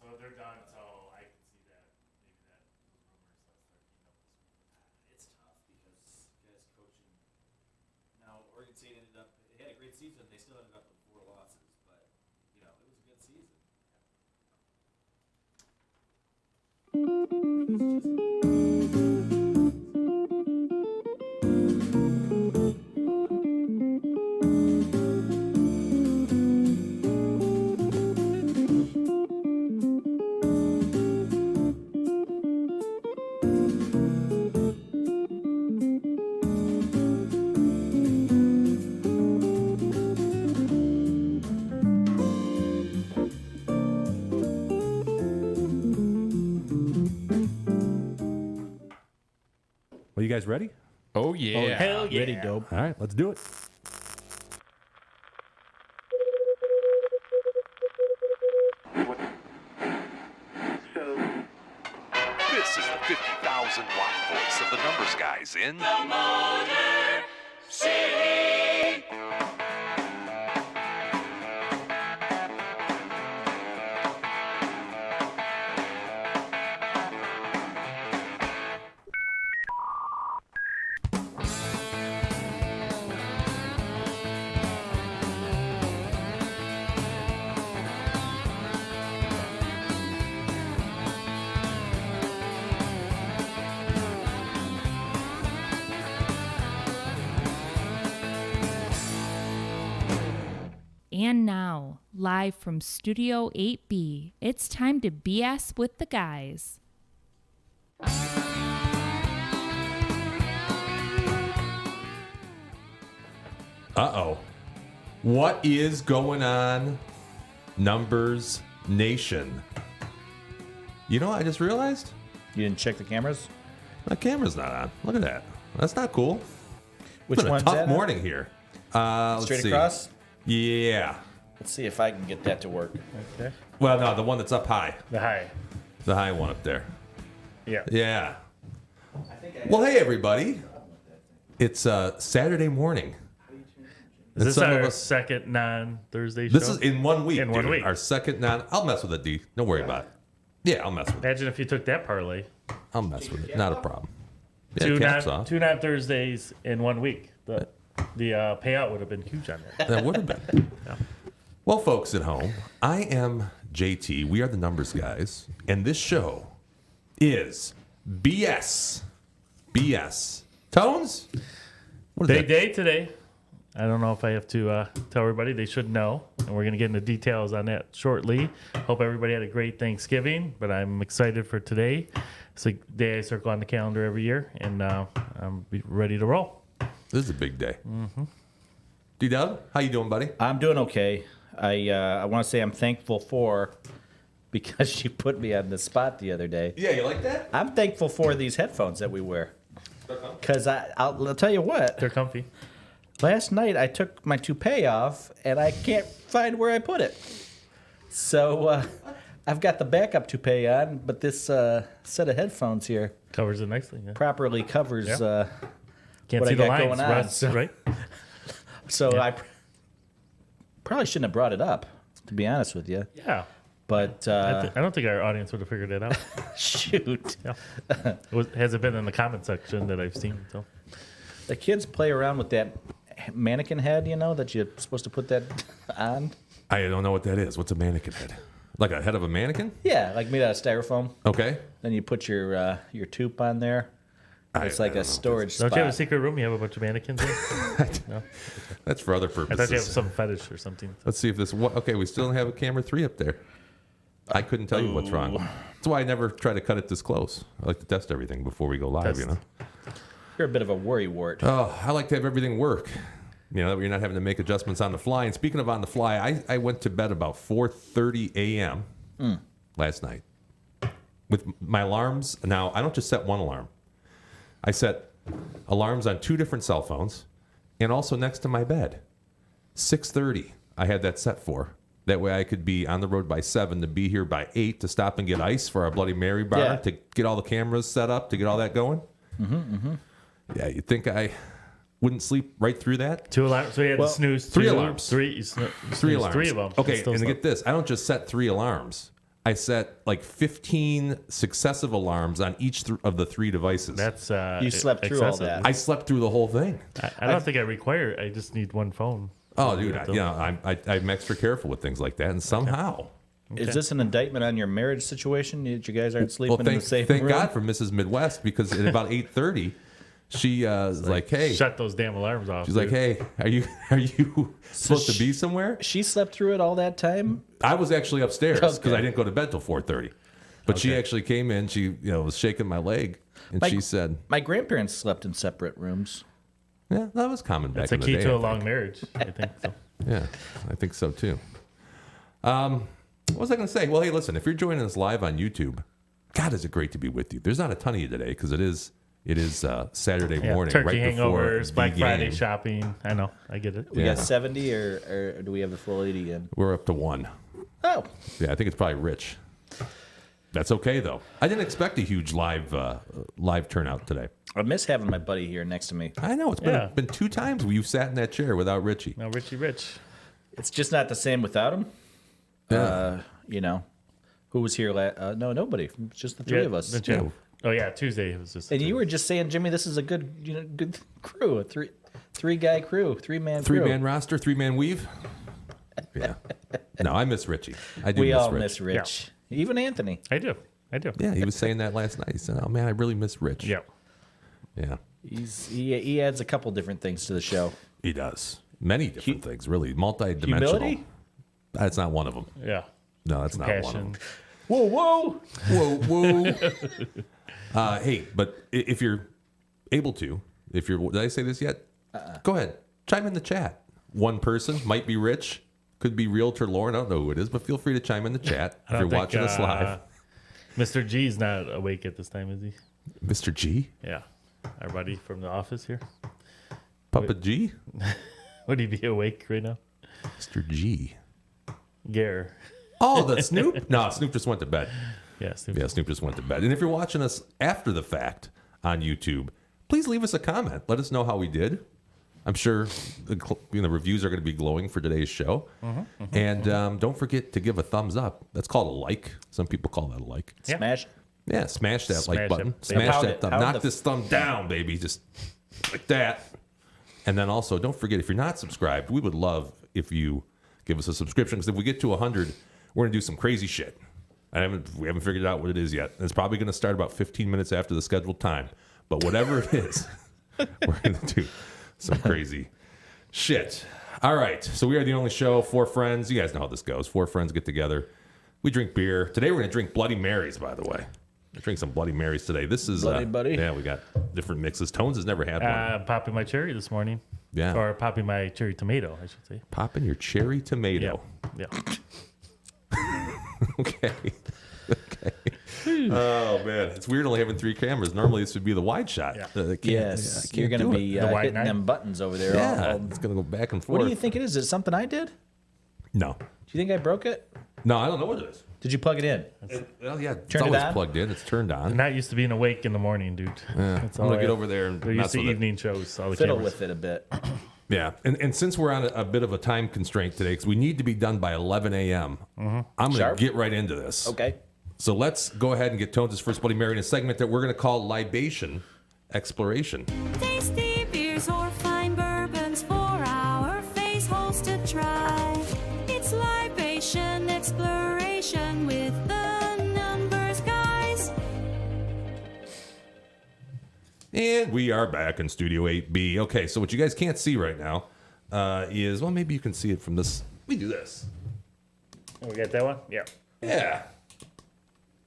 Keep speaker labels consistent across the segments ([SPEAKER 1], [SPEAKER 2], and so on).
[SPEAKER 1] so they're done. So I can see that maybe that rumor starts heating up this week.
[SPEAKER 2] It's tough because guys coaching. Now Oregon State they had a great season. They still ended up with 4 losses, but it was a good season.
[SPEAKER 3] Well, you guys ready?
[SPEAKER 4] Oh, yeah.
[SPEAKER 1] Hell yeah.
[SPEAKER 5] Ready, dope.
[SPEAKER 3] All right, let's do it.
[SPEAKER 6] This is the 50,000-watt voice of the numbers guys in the Motor City.
[SPEAKER 7] And now, live from Studio 8B, it's time to BS with the guys.
[SPEAKER 3] Uh-oh. What is going on, Numbers Nation? You know what I just realized?
[SPEAKER 5] You didn't check the cameras?
[SPEAKER 3] My camera's not on. Look at that. That's not cool.
[SPEAKER 5] Which
[SPEAKER 3] It's been a
[SPEAKER 5] one's
[SPEAKER 3] tough
[SPEAKER 5] that?
[SPEAKER 3] morning here. Let's
[SPEAKER 5] Straight
[SPEAKER 3] see.
[SPEAKER 5] across?
[SPEAKER 3] Yeah.
[SPEAKER 5] Let's see if I can get that to work.
[SPEAKER 1] Okay.
[SPEAKER 3] Well, no, the one that's up high.
[SPEAKER 1] The high.
[SPEAKER 3] The high one up there.
[SPEAKER 1] Yeah.
[SPEAKER 3] Yeah. Well, hey, everybody. It's Saturday morning.
[SPEAKER 1] Is this
[SPEAKER 3] some of
[SPEAKER 1] our
[SPEAKER 3] us-
[SPEAKER 1] second non-Thursday show?
[SPEAKER 3] This is in 1 week.
[SPEAKER 1] In 1
[SPEAKER 3] dude.
[SPEAKER 1] week.
[SPEAKER 3] Our second non. I'll mess with it, D. Don't worry about it. Yeah, I'll mess with it.
[SPEAKER 1] Imagine if you took that parlay.
[SPEAKER 3] I'll mess with it. Not a problem. Yeah,
[SPEAKER 1] Two
[SPEAKER 3] caps off.
[SPEAKER 1] non-Thursdays in 1 week. The payout would have been huge on that.
[SPEAKER 3] That would have been. Well, folks at home, I am JT. We are the Numbers Guys, and this show is BS. BS. Tones? What is
[SPEAKER 1] Big
[SPEAKER 3] that?
[SPEAKER 1] day today. I don't know if I have to tell everybody. They should know. And we're going to get into details on that shortly. Hope everybody had a great Thanksgiving, but I'm excited for today. It's a day I circle on the calendar every year, and I'm ready to roll.
[SPEAKER 3] This is a big day. D-Dub, how you doing, buddy?
[SPEAKER 5] I'm doing okay. I want to say I'm thankful for, because you put me on the spot the other day.
[SPEAKER 3] Yeah, you like that?
[SPEAKER 5] I'm thankful for these headphones that we wear. Because I'll tell you what,
[SPEAKER 1] They're comfy.
[SPEAKER 5] last night I took my toupee off and I can't find where I put it. So I've got the backup toupee on, but this set of headphones here
[SPEAKER 1] Covers it nicely. Yeah.
[SPEAKER 5] properly covers
[SPEAKER 1] Yeah. Can't
[SPEAKER 5] what
[SPEAKER 1] see
[SPEAKER 5] I
[SPEAKER 1] the
[SPEAKER 5] got
[SPEAKER 1] lines,
[SPEAKER 5] going on,
[SPEAKER 1] Russ,
[SPEAKER 5] so-
[SPEAKER 1] right?
[SPEAKER 5] So
[SPEAKER 1] Yeah.
[SPEAKER 5] I probably shouldn't have brought it up, to be honest with you.
[SPEAKER 1] Yeah.
[SPEAKER 5] But
[SPEAKER 1] I don't think our audience would have figured it out.
[SPEAKER 5] shoot,
[SPEAKER 1] Yeah. Hasn't been in the comment section that I've seen. So
[SPEAKER 5] the kids play around with that mannequin head, you know, that you're supposed to put that on.
[SPEAKER 3] I don't know what that is. What's a mannequin head? Like a head of a mannequin?
[SPEAKER 5] Yeah, like made out of styrofoam.
[SPEAKER 3] Okay.
[SPEAKER 5] Then you put your tube on there. It's like
[SPEAKER 3] I don't know.
[SPEAKER 5] a storage
[SPEAKER 1] don't
[SPEAKER 5] spot.
[SPEAKER 1] you have a secret room? You have a bunch of mannequins in? No?
[SPEAKER 3] That's for other
[SPEAKER 1] I thought you have
[SPEAKER 3] purposes.
[SPEAKER 1] some fetish or something.
[SPEAKER 3] Let's see if this. Okay, we still have a camera 3 up there. I couldn't tell you what's wrong. That's why I never try to cut it this close. I like to test everything before we go live.
[SPEAKER 1] Test.
[SPEAKER 3] You know.
[SPEAKER 5] You're a bit of a worry wart.
[SPEAKER 3] Oh, I like to have everything work. You know, that you're not having to make adjustments on the fly. And speaking of on the fly, I went to bed about 4:30 a.m. Last night with my alarms. Now I don't just set one alarm. I set alarms on 2 different cell phones, and also next to my bed. 6:30. I had that set for. That way I could be on the road by 7 to be here by 8 to stop and get ice for our Bloody Mary bar,
[SPEAKER 5] Yeah.
[SPEAKER 3] to get all the cameras set up, to get all that going. Yeah, you'd think I wouldn't sleep right through that?
[SPEAKER 1] 2 alarms. So you had
[SPEAKER 5] Well,
[SPEAKER 1] to snooze
[SPEAKER 3] 3
[SPEAKER 1] 2,
[SPEAKER 3] alarms.
[SPEAKER 1] 3, you
[SPEAKER 3] 3 alarms.
[SPEAKER 1] 3 of them.
[SPEAKER 3] Okay,
[SPEAKER 1] Still
[SPEAKER 3] and
[SPEAKER 1] slept.
[SPEAKER 3] get this. I don't just set 3 alarms. I set like 15 successive alarms on each of the 3 devices.
[SPEAKER 1] That's
[SPEAKER 5] You slept through all
[SPEAKER 1] excessive.
[SPEAKER 5] that.
[SPEAKER 3] I slept through the whole thing.
[SPEAKER 1] I don't think I require. I just need one phone.
[SPEAKER 3] Oh, dude, I'm extra careful with things like that, and somehow.
[SPEAKER 5] Is this an indictment on your marriage situation? That you guys aren't sleeping in the same
[SPEAKER 3] thank
[SPEAKER 5] room?
[SPEAKER 3] God for Mrs. Midwest, because at about 8:30, she was like, "Hey,"
[SPEAKER 1] Shut those damn alarms off.
[SPEAKER 3] she's like, "Hey, are you supposed to be somewhere?"
[SPEAKER 5] She slept through it all that time?
[SPEAKER 3] I was actually upstairs because
[SPEAKER 5] Okay.
[SPEAKER 3] I didn't go to bed till 4:30. But she actually came in. She was shaking my leg, and she said,
[SPEAKER 5] My grandparents slept in separate rooms.
[SPEAKER 3] "Yeah, that was common back
[SPEAKER 1] It's a
[SPEAKER 3] in the
[SPEAKER 1] key
[SPEAKER 3] day."
[SPEAKER 1] to
[SPEAKER 3] I
[SPEAKER 1] a
[SPEAKER 3] think.
[SPEAKER 1] long marriage. I think so.
[SPEAKER 3] Yeah, I think so too. What was I going to say? Well, hey, listen, if you're joining us live on YouTube, God, is it great to be with you. There's not a ton of you today because it is Saturday
[SPEAKER 1] Yeah,
[SPEAKER 3] morning,
[SPEAKER 1] turkey
[SPEAKER 3] right before
[SPEAKER 1] hangovers,
[SPEAKER 3] the
[SPEAKER 1] Black Friday
[SPEAKER 3] game.
[SPEAKER 1] shopping. I know. I get it.
[SPEAKER 5] We
[SPEAKER 3] Yeah.
[SPEAKER 5] got 70 or do we have the full 80 in?
[SPEAKER 3] We're up to 1.
[SPEAKER 5] Oh,
[SPEAKER 3] Yeah, I think it's probably Rich. That's okay though. I didn't expect a huge live turnout today.
[SPEAKER 5] I miss having my buddy here next to me.
[SPEAKER 3] I know it's been 2 times where you've sat in that chair without Richie.
[SPEAKER 1] Now, Richie Rich.
[SPEAKER 5] It's just not the same without him.
[SPEAKER 3] Yeah.
[SPEAKER 5] Who was here last? No, nobody. It's just the three of us.
[SPEAKER 1] the gym. Oh, yeah. Tuesday it was just.
[SPEAKER 5] And you were just saying, Jimmy, this is a good crew, a three guy crew, 3-man crew.
[SPEAKER 3] 3-man roster, 3-man weave. Yeah. No, I miss Richie. I do
[SPEAKER 5] We
[SPEAKER 3] miss
[SPEAKER 5] all
[SPEAKER 3] Rich.
[SPEAKER 5] miss Rich, even Anthony.
[SPEAKER 1] I do.
[SPEAKER 3] Yeah, he was saying that last night. He said, "Oh man, I really miss Rich."
[SPEAKER 1] Yeah.
[SPEAKER 3] Yeah.
[SPEAKER 5] He adds a couple different things to the show.
[SPEAKER 3] He does. Many different things, really. Multi-dimensional.
[SPEAKER 5] Humility?
[SPEAKER 3] That's not one of them.
[SPEAKER 1] Yeah.
[SPEAKER 3] No, that's not one of
[SPEAKER 1] Passion.
[SPEAKER 3] them.
[SPEAKER 5] Whoa, whoa!
[SPEAKER 3] Whoa, whoa. Hey, but if you're able to, did I say this yet? Go ahead. Chime in the chat. One person might be Rich, could be Realtor Lauren. I don't know who it is, but feel free to chime in the chat if
[SPEAKER 1] I
[SPEAKER 3] you're
[SPEAKER 1] don't
[SPEAKER 3] watching
[SPEAKER 1] think,
[SPEAKER 3] us live.
[SPEAKER 1] Mr. G's not awake at this time, is he?
[SPEAKER 3] Mr. G?
[SPEAKER 1] Yeah. Our buddy from the office here.
[SPEAKER 3] Papa G?
[SPEAKER 1] Would he be awake right now?
[SPEAKER 3] Mr. G.
[SPEAKER 1] Gare.
[SPEAKER 3] Oh, the Snoop? No, Snoop just went to bed.
[SPEAKER 1] Yeah. Snoop.
[SPEAKER 3] Yeah, Snoop just went to bed. And if you're watching us after the fact on YouTube, please leave us a comment. Let us know how we did. I'm sure the reviews are going to be glowing for today's show. And don't forget to give a thumbs up. That's called a like. Some people call that a like.
[SPEAKER 1] Yeah.
[SPEAKER 5] Smash.
[SPEAKER 3] Yeah, smash that like
[SPEAKER 1] Smash
[SPEAKER 3] button.
[SPEAKER 1] it.
[SPEAKER 3] Smash
[SPEAKER 5] Pound
[SPEAKER 3] that
[SPEAKER 5] it.
[SPEAKER 3] thumb.
[SPEAKER 5] Pound
[SPEAKER 3] Knock
[SPEAKER 5] the-
[SPEAKER 3] this thumb down, baby. Just like that. And then also, don't forget, if you're not subscribed, we would love if you give us a subscription. Because if we get to 100, we're going to do some crazy shit. We haven't figured out what it is yet. And it's probably going to start about 15 minutes after the scheduled time. But whatever it is, we're going to do some crazy shit. All right. So we are the only show, 4 friends. You guys know how this goes. 4 friends get together. We drink beer. Today we're going to drink Bloody Marys, by the way. We drink some Bloody Marys today. This is
[SPEAKER 5] Bloody buddy.
[SPEAKER 3] Yeah, we got different mixes. Tones has never had one.
[SPEAKER 1] Popping my cherry this morning.
[SPEAKER 3] Yeah.
[SPEAKER 1] Or popping my cherry tomato, I should say.
[SPEAKER 3] Popping your cherry
[SPEAKER 1] Yeah.
[SPEAKER 3] tomato.
[SPEAKER 1] Yeah.
[SPEAKER 3] Okay. Okay. Oh man, it's weird only having 3 cameras. Normally this would be the wide shot.
[SPEAKER 1] Yeah.
[SPEAKER 5] Yes, you're going to be
[SPEAKER 1] The white
[SPEAKER 5] hitting
[SPEAKER 1] knife?
[SPEAKER 5] them buttons over there.
[SPEAKER 3] Yeah,
[SPEAKER 5] all-
[SPEAKER 3] it's gonna go back and forth.
[SPEAKER 5] What do you think it is? Is it something I did?
[SPEAKER 3] No,
[SPEAKER 5] Do you think I broke it?
[SPEAKER 3] no, I don't know what it is.
[SPEAKER 5] Did you plug it in?
[SPEAKER 3] Well, yeah, it's
[SPEAKER 5] Turned it
[SPEAKER 3] always
[SPEAKER 5] on?
[SPEAKER 3] plugged in. It's turned on.
[SPEAKER 1] I'm not used to being awake in the morning, dude. That's
[SPEAKER 3] I'm
[SPEAKER 1] all
[SPEAKER 3] gonna get
[SPEAKER 1] I-
[SPEAKER 3] over there and
[SPEAKER 1] We're used
[SPEAKER 3] mess
[SPEAKER 1] to
[SPEAKER 3] with it.
[SPEAKER 1] evening shows. All the
[SPEAKER 5] Fiddle
[SPEAKER 1] cameras.
[SPEAKER 5] with it a bit.
[SPEAKER 3] Yeah, and since we're on a bit of a time constraint today, because we need to be done by 11 a.m., I'm going to
[SPEAKER 5] Sharp?
[SPEAKER 3] get right into this.
[SPEAKER 5] Okay.
[SPEAKER 3] So let's go ahead and get Tones' first Bloody Mary in a segment that we're going to call Libation Exploration.
[SPEAKER 4] Tasty beers or fine bourbons for our face holes to try. It's libation exploration with the numbers guys.
[SPEAKER 3] And we are back in Studio 8B. Okay, so what you guys can't see right now is, well, maybe you can see it from this. We do this.
[SPEAKER 1] We got that one? Yeah.
[SPEAKER 3] Yeah.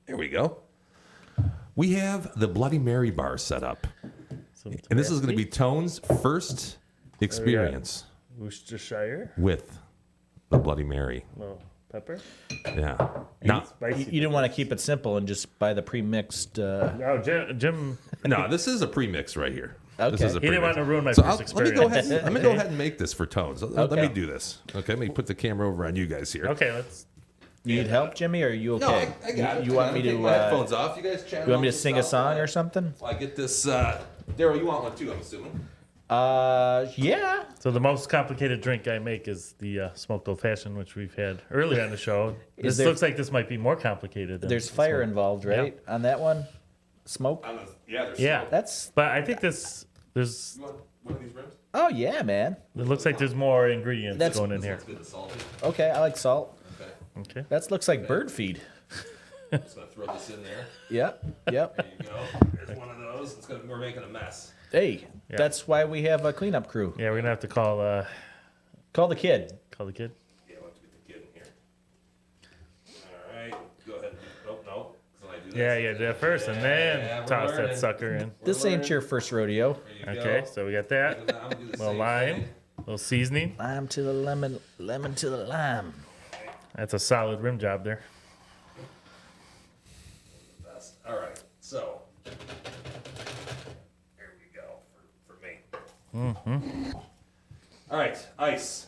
[SPEAKER 3] There we go. We have the Bloody Mary bar set up.
[SPEAKER 1] Some
[SPEAKER 3] And this is going to be Tones' first experience
[SPEAKER 1] Worcestershire.
[SPEAKER 3] with the Bloody Mary.
[SPEAKER 1] Little pepper.
[SPEAKER 3] Yeah. Now,
[SPEAKER 1] Spicy.
[SPEAKER 5] You didn't want to keep it simple and just buy the pre-mixed.
[SPEAKER 1] No, Jim.
[SPEAKER 3] no, this is a premix right here. This
[SPEAKER 5] Okay.
[SPEAKER 3] is a
[SPEAKER 1] He didn't
[SPEAKER 3] premix.
[SPEAKER 1] want to ruin my
[SPEAKER 3] So
[SPEAKER 1] first
[SPEAKER 3] let me go
[SPEAKER 1] experience.
[SPEAKER 3] ahead. Let me go ahead and make this for Tones. Let me
[SPEAKER 5] Okay.
[SPEAKER 3] do this. Okay, let me put the camera over on you guys here.
[SPEAKER 1] Okay, let's.
[SPEAKER 5] You need help, Jimmy, or are you okay?
[SPEAKER 3] No, I got it.
[SPEAKER 5] You want me
[SPEAKER 3] Take
[SPEAKER 5] to?
[SPEAKER 3] my headphones off? You guys chat.
[SPEAKER 5] You want me to sing a song or something?
[SPEAKER 3] I get this. Daryl, you want one too? I'm assuming.
[SPEAKER 5] Yeah.
[SPEAKER 1] So the most complicated drink I make is the smoked old fashioned, which we've had early on the show. This
[SPEAKER 5] there-
[SPEAKER 1] looks like this might be more complicated. Than
[SPEAKER 5] There's
[SPEAKER 1] the
[SPEAKER 5] fire
[SPEAKER 1] smoke.
[SPEAKER 5] involved, right? On that one? Smoke?
[SPEAKER 3] There's
[SPEAKER 1] Yeah,
[SPEAKER 5] That's.
[SPEAKER 1] but I think there's.
[SPEAKER 3] You want one of these rims?
[SPEAKER 5] Oh, yeah, man.
[SPEAKER 1] It looks like there's more ingredients
[SPEAKER 5] That's-
[SPEAKER 1] going in here.
[SPEAKER 3] Good and salty.
[SPEAKER 5] Okay, I like salt.
[SPEAKER 3] Okay.
[SPEAKER 1] Okay.
[SPEAKER 5] That looks like bird feed.
[SPEAKER 3] Just gonna throw this in there.
[SPEAKER 5] Yep. Yep.
[SPEAKER 3] There you go. There's one of those. We're making a mess.
[SPEAKER 5] Hey,
[SPEAKER 1] Yeah.
[SPEAKER 5] that's why we have a cleanup crew.
[SPEAKER 1] Yeah, we're gonna have to call
[SPEAKER 5] Call the kid.
[SPEAKER 1] the kid.
[SPEAKER 3] Yeah, we'll have to get the kid in here. All right. Go ahead. Nope, no. So I do this.
[SPEAKER 1] Yeah, do that first, and then
[SPEAKER 3] Yeah, we're
[SPEAKER 1] toss that
[SPEAKER 3] learning.
[SPEAKER 1] sucker in.
[SPEAKER 5] This ain't your first rodeo.
[SPEAKER 3] There you
[SPEAKER 1] Okay,
[SPEAKER 3] go.
[SPEAKER 1] so we got that.
[SPEAKER 3] And then I'm gonna do the
[SPEAKER 1] Little
[SPEAKER 3] same
[SPEAKER 1] lime,
[SPEAKER 3] thing.
[SPEAKER 1] little seasoning.
[SPEAKER 5] Lime to the lemon, lemon to the lime.
[SPEAKER 1] That's a solid rim job there.
[SPEAKER 3] That's, all right. So there we go for me. Mm-hmm. All right, ice.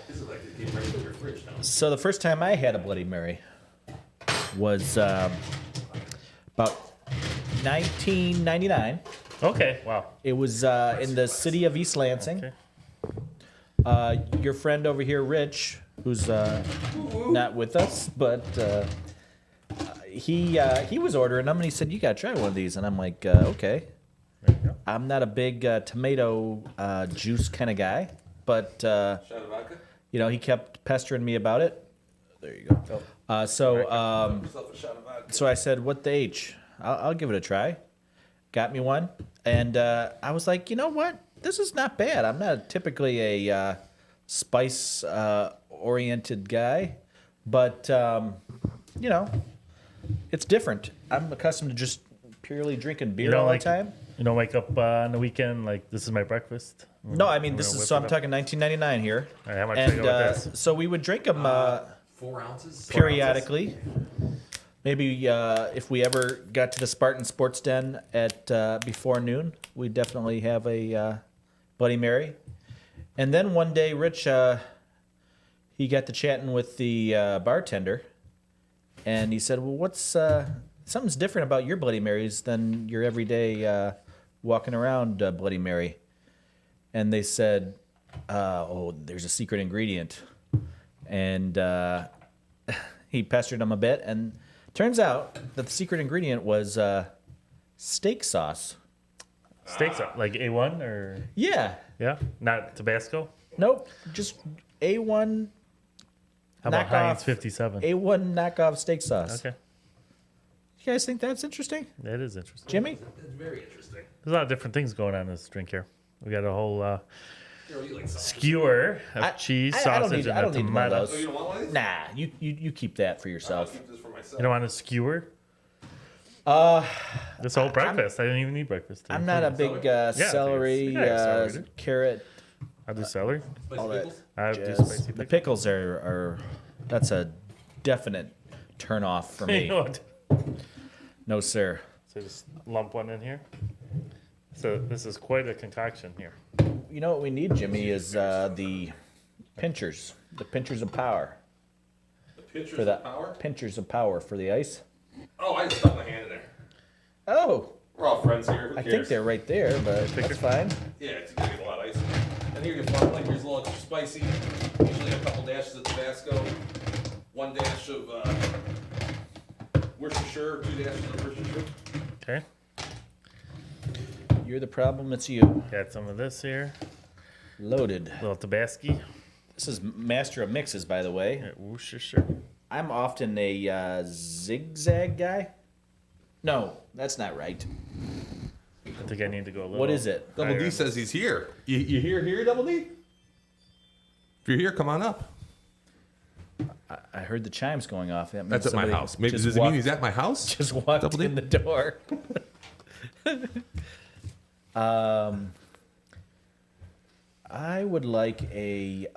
[SPEAKER 3] This is like the game ready for your fridge now.
[SPEAKER 5] So the first time I had a Bloody Mary was about 1999.
[SPEAKER 1] Okay, wow.
[SPEAKER 5] It was in the city of East Lansing.
[SPEAKER 1] Okay.
[SPEAKER 5] Your friend over here, Rich, who's not with us, but he was ordering them, and he said, "You gotta try one of these." And I'm like, "Okay."
[SPEAKER 1] There you go.
[SPEAKER 5] I'm not a big tomato juice kind of guy, but
[SPEAKER 3] Shot of vodka.
[SPEAKER 5] he kept pestering me about it. There you go.
[SPEAKER 3] Yourself a shot of vodka.
[SPEAKER 5] So I said, "What the H? I'll give it a try." Got me one, and I was like, "You know what? This is not bad. I'm not typically a spice oriented guy, but it's different. I'm accustomed to just purely drinking beer all the time."
[SPEAKER 1] You don't wake up on the weekend like this is my breakfast.
[SPEAKER 5] No, I mean
[SPEAKER 1] We're
[SPEAKER 5] this
[SPEAKER 1] gonna
[SPEAKER 5] is
[SPEAKER 1] whip
[SPEAKER 5] so
[SPEAKER 1] it
[SPEAKER 5] I'm
[SPEAKER 1] up.
[SPEAKER 5] talking 1999 here,
[SPEAKER 1] All right, how much should I
[SPEAKER 5] and
[SPEAKER 1] go with this?
[SPEAKER 5] so we would drink them
[SPEAKER 3] 4 ounces.
[SPEAKER 5] periodically. Maybe if we ever got to the Spartan Sports Den at before noon, we'd definitely have a Bloody Mary. And then one day, Rich, he got to chatting with the bartender, and he said, "Well, what's something's different about your Bloody Marys than your everyday walking around Bloody Mary?" And they said, "Oh, there's a secret ingredient," and he pestered them a bit, and turns out that the secret ingredient was steak sauce.
[SPEAKER 1] Steak sauce, like A1 or
[SPEAKER 5] Yeah.
[SPEAKER 1] yeah, not Tabasco.
[SPEAKER 5] Nope. Just A1
[SPEAKER 1] How about
[SPEAKER 5] Knockoff.
[SPEAKER 1] Heinz 57?
[SPEAKER 5] A1 knockoff steak sauce.
[SPEAKER 1] Okay,
[SPEAKER 5] You guys think that's interesting?
[SPEAKER 1] that is interesting.
[SPEAKER 5] Jimmy?
[SPEAKER 3] It's very interesting.
[SPEAKER 1] There's a lot of different things going on in this drink here. We got a whole
[SPEAKER 3] You like sausage.
[SPEAKER 1] skewer of cheese,
[SPEAKER 5] I don't
[SPEAKER 1] sausage,
[SPEAKER 5] need, I
[SPEAKER 1] and
[SPEAKER 5] don't
[SPEAKER 1] a
[SPEAKER 5] need one of
[SPEAKER 1] tomato.
[SPEAKER 5] those.
[SPEAKER 3] Oh, you don't want one of these?
[SPEAKER 5] Nah, you keep that for
[SPEAKER 3] I'll
[SPEAKER 5] yourself.
[SPEAKER 3] keep this for myself.
[SPEAKER 1] You don't want a skewer? This whole breakfast. I didn't even need breakfast. Today.
[SPEAKER 5] I'm not a big celery,
[SPEAKER 1] Yeah, celery, dude.
[SPEAKER 5] carrot,
[SPEAKER 1] I'll do celery.
[SPEAKER 3] Spicy
[SPEAKER 5] all that
[SPEAKER 3] pickles?
[SPEAKER 1] I'll do
[SPEAKER 5] jazz.
[SPEAKER 1] spicy
[SPEAKER 5] The
[SPEAKER 1] pickles.
[SPEAKER 5] pickles are that's a definite turn off for
[SPEAKER 1] You
[SPEAKER 5] me.
[SPEAKER 1] know what?
[SPEAKER 5] No, sir.
[SPEAKER 1] So just lump one in here. So this is quite a concoction here.
[SPEAKER 5] You know what we need, Jimmy, is the pinchers. The pinchers of power.
[SPEAKER 3] The pitchers
[SPEAKER 5] For the
[SPEAKER 3] of power?
[SPEAKER 5] pinchers of power for the ice.
[SPEAKER 3] Oh, I just stuck my hand in there.
[SPEAKER 5] Oh,
[SPEAKER 3] We're all friends here. Who
[SPEAKER 5] I
[SPEAKER 3] cares?
[SPEAKER 5] think they're right there, but that's fine.
[SPEAKER 3] Yeah, it's gonna get a lot of ice. And here you get like here's a little extra spicy. Usually a couple dashes of Tabasco, 1 dash of Worcestershire, 2 dashes of Worcestershire.
[SPEAKER 1] Okay.
[SPEAKER 5] You're the problem, it's you.
[SPEAKER 1] Got some of this here.
[SPEAKER 5] Loaded.
[SPEAKER 1] Little Tabasco.
[SPEAKER 5] This is Master of Mixes, by the way.
[SPEAKER 1] Yeah, Worcestershire.
[SPEAKER 5] I'm often a zigzag guy. No, that's not right.
[SPEAKER 1] I think I need to go a little.
[SPEAKER 5] What is it?
[SPEAKER 3] Double
[SPEAKER 1] higher.
[SPEAKER 3] D says he's here. You here, Double D? If you're here, come on up.
[SPEAKER 5] I heard the chimes going off. That means
[SPEAKER 3] That's at my
[SPEAKER 5] somebody
[SPEAKER 3] house. Maybe
[SPEAKER 5] just
[SPEAKER 3] does it mean
[SPEAKER 5] walked-
[SPEAKER 3] he's at my house?
[SPEAKER 5] just walked
[SPEAKER 3] Double D?
[SPEAKER 5] in the door. I would like a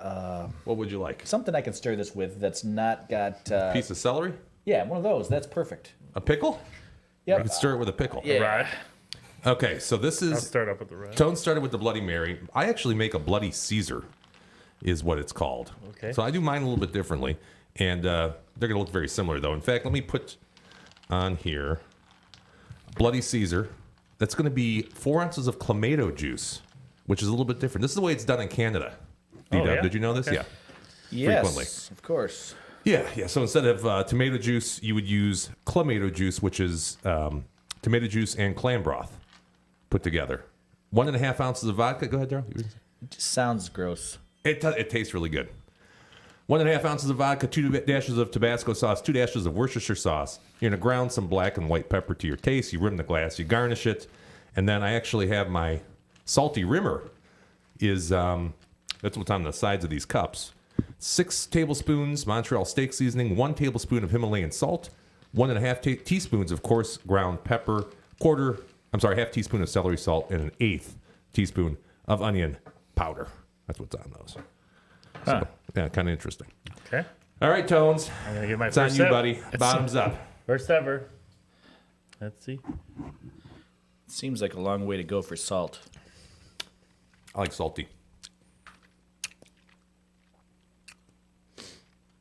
[SPEAKER 3] What would you like?
[SPEAKER 5] something I can stir this with that's not got.
[SPEAKER 3] Piece of celery?
[SPEAKER 5] Yeah, one of those. That's perfect.
[SPEAKER 3] A pickle?
[SPEAKER 5] Yep.
[SPEAKER 3] You can stir it with a pickle.
[SPEAKER 5] Yeah.
[SPEAKER 1] Right.
[SPEAKER 3] Okay, so this
[SPEAKER 1] I'll
[SPEAKER 3] is
[SPEAKER 1] start up with the red.
[SPEAKER 3] Tone started with the Bloody Mary. I actually make a Bloody Caesar, is what it's called.
[SPEAKER 1] Okay.
[SPEAKER 3] So I do mine a little bit differently, and they're going to look very similar though. In fact, let me put on here Bloody Caesar. That's going to be 4 ounces of clamato juice, which is a little bit different. This is the way it's done in Canada.
[SPEAKER 1] Oh, yeah?
[SPEAKER 3] Did you know this?
[SPEAKER 1] Okay.
[SPEAKER 3] Yeah.
[SPEAKER 5] Yes,
[SPEAKER 3] Frequently.
[SPEAKER 5] of course.
[SPEAKER 3] Yeah. So instead of tomato juice, you would use clamato juice, which is tomato juice and clam broth put together. 1.5 ounces of vodka. Go ahead, Daryl.
[SPEAKER 5] It just sounds gross.
[SPEAKER 3] It tastes really good. 1.5 ounces of vodka, 2 dashes of Tabasco sauce, 2 dashes of Worcestershire sauce. You're going to ground some black and white pepper to your taste. You rim the glass, you garnish it. And then I actually have my salty rimmer is, that's what's on the sides of these cups. 6 tablespoons Montreal steak seasoning, 1 tablespoon of Himalayan salt, 1.5 teaspoons of coarse ground pepper, half teaspoon of celery salt, and 1/8 teaspoon of onion powder. That's what's on those. So, yeah, kind of interesting.
[SPEAKER 1] Okay.
[SPEAKER 3] All right, Tones.
[SPEAKER 1] I'm gonna get my
[SPEAKER 3] It's on
[SPEAKER 1] first
[SPEAKER 3] you,
[SPEAKER 1] sip.
[SPEAKER 3] buddy. Bottoms up.
[SPEAKER 1] First ever. Let's see.
[SPEAKER 5] Seems like a long way to go for salt.
[SPEAKER 3] I like salty.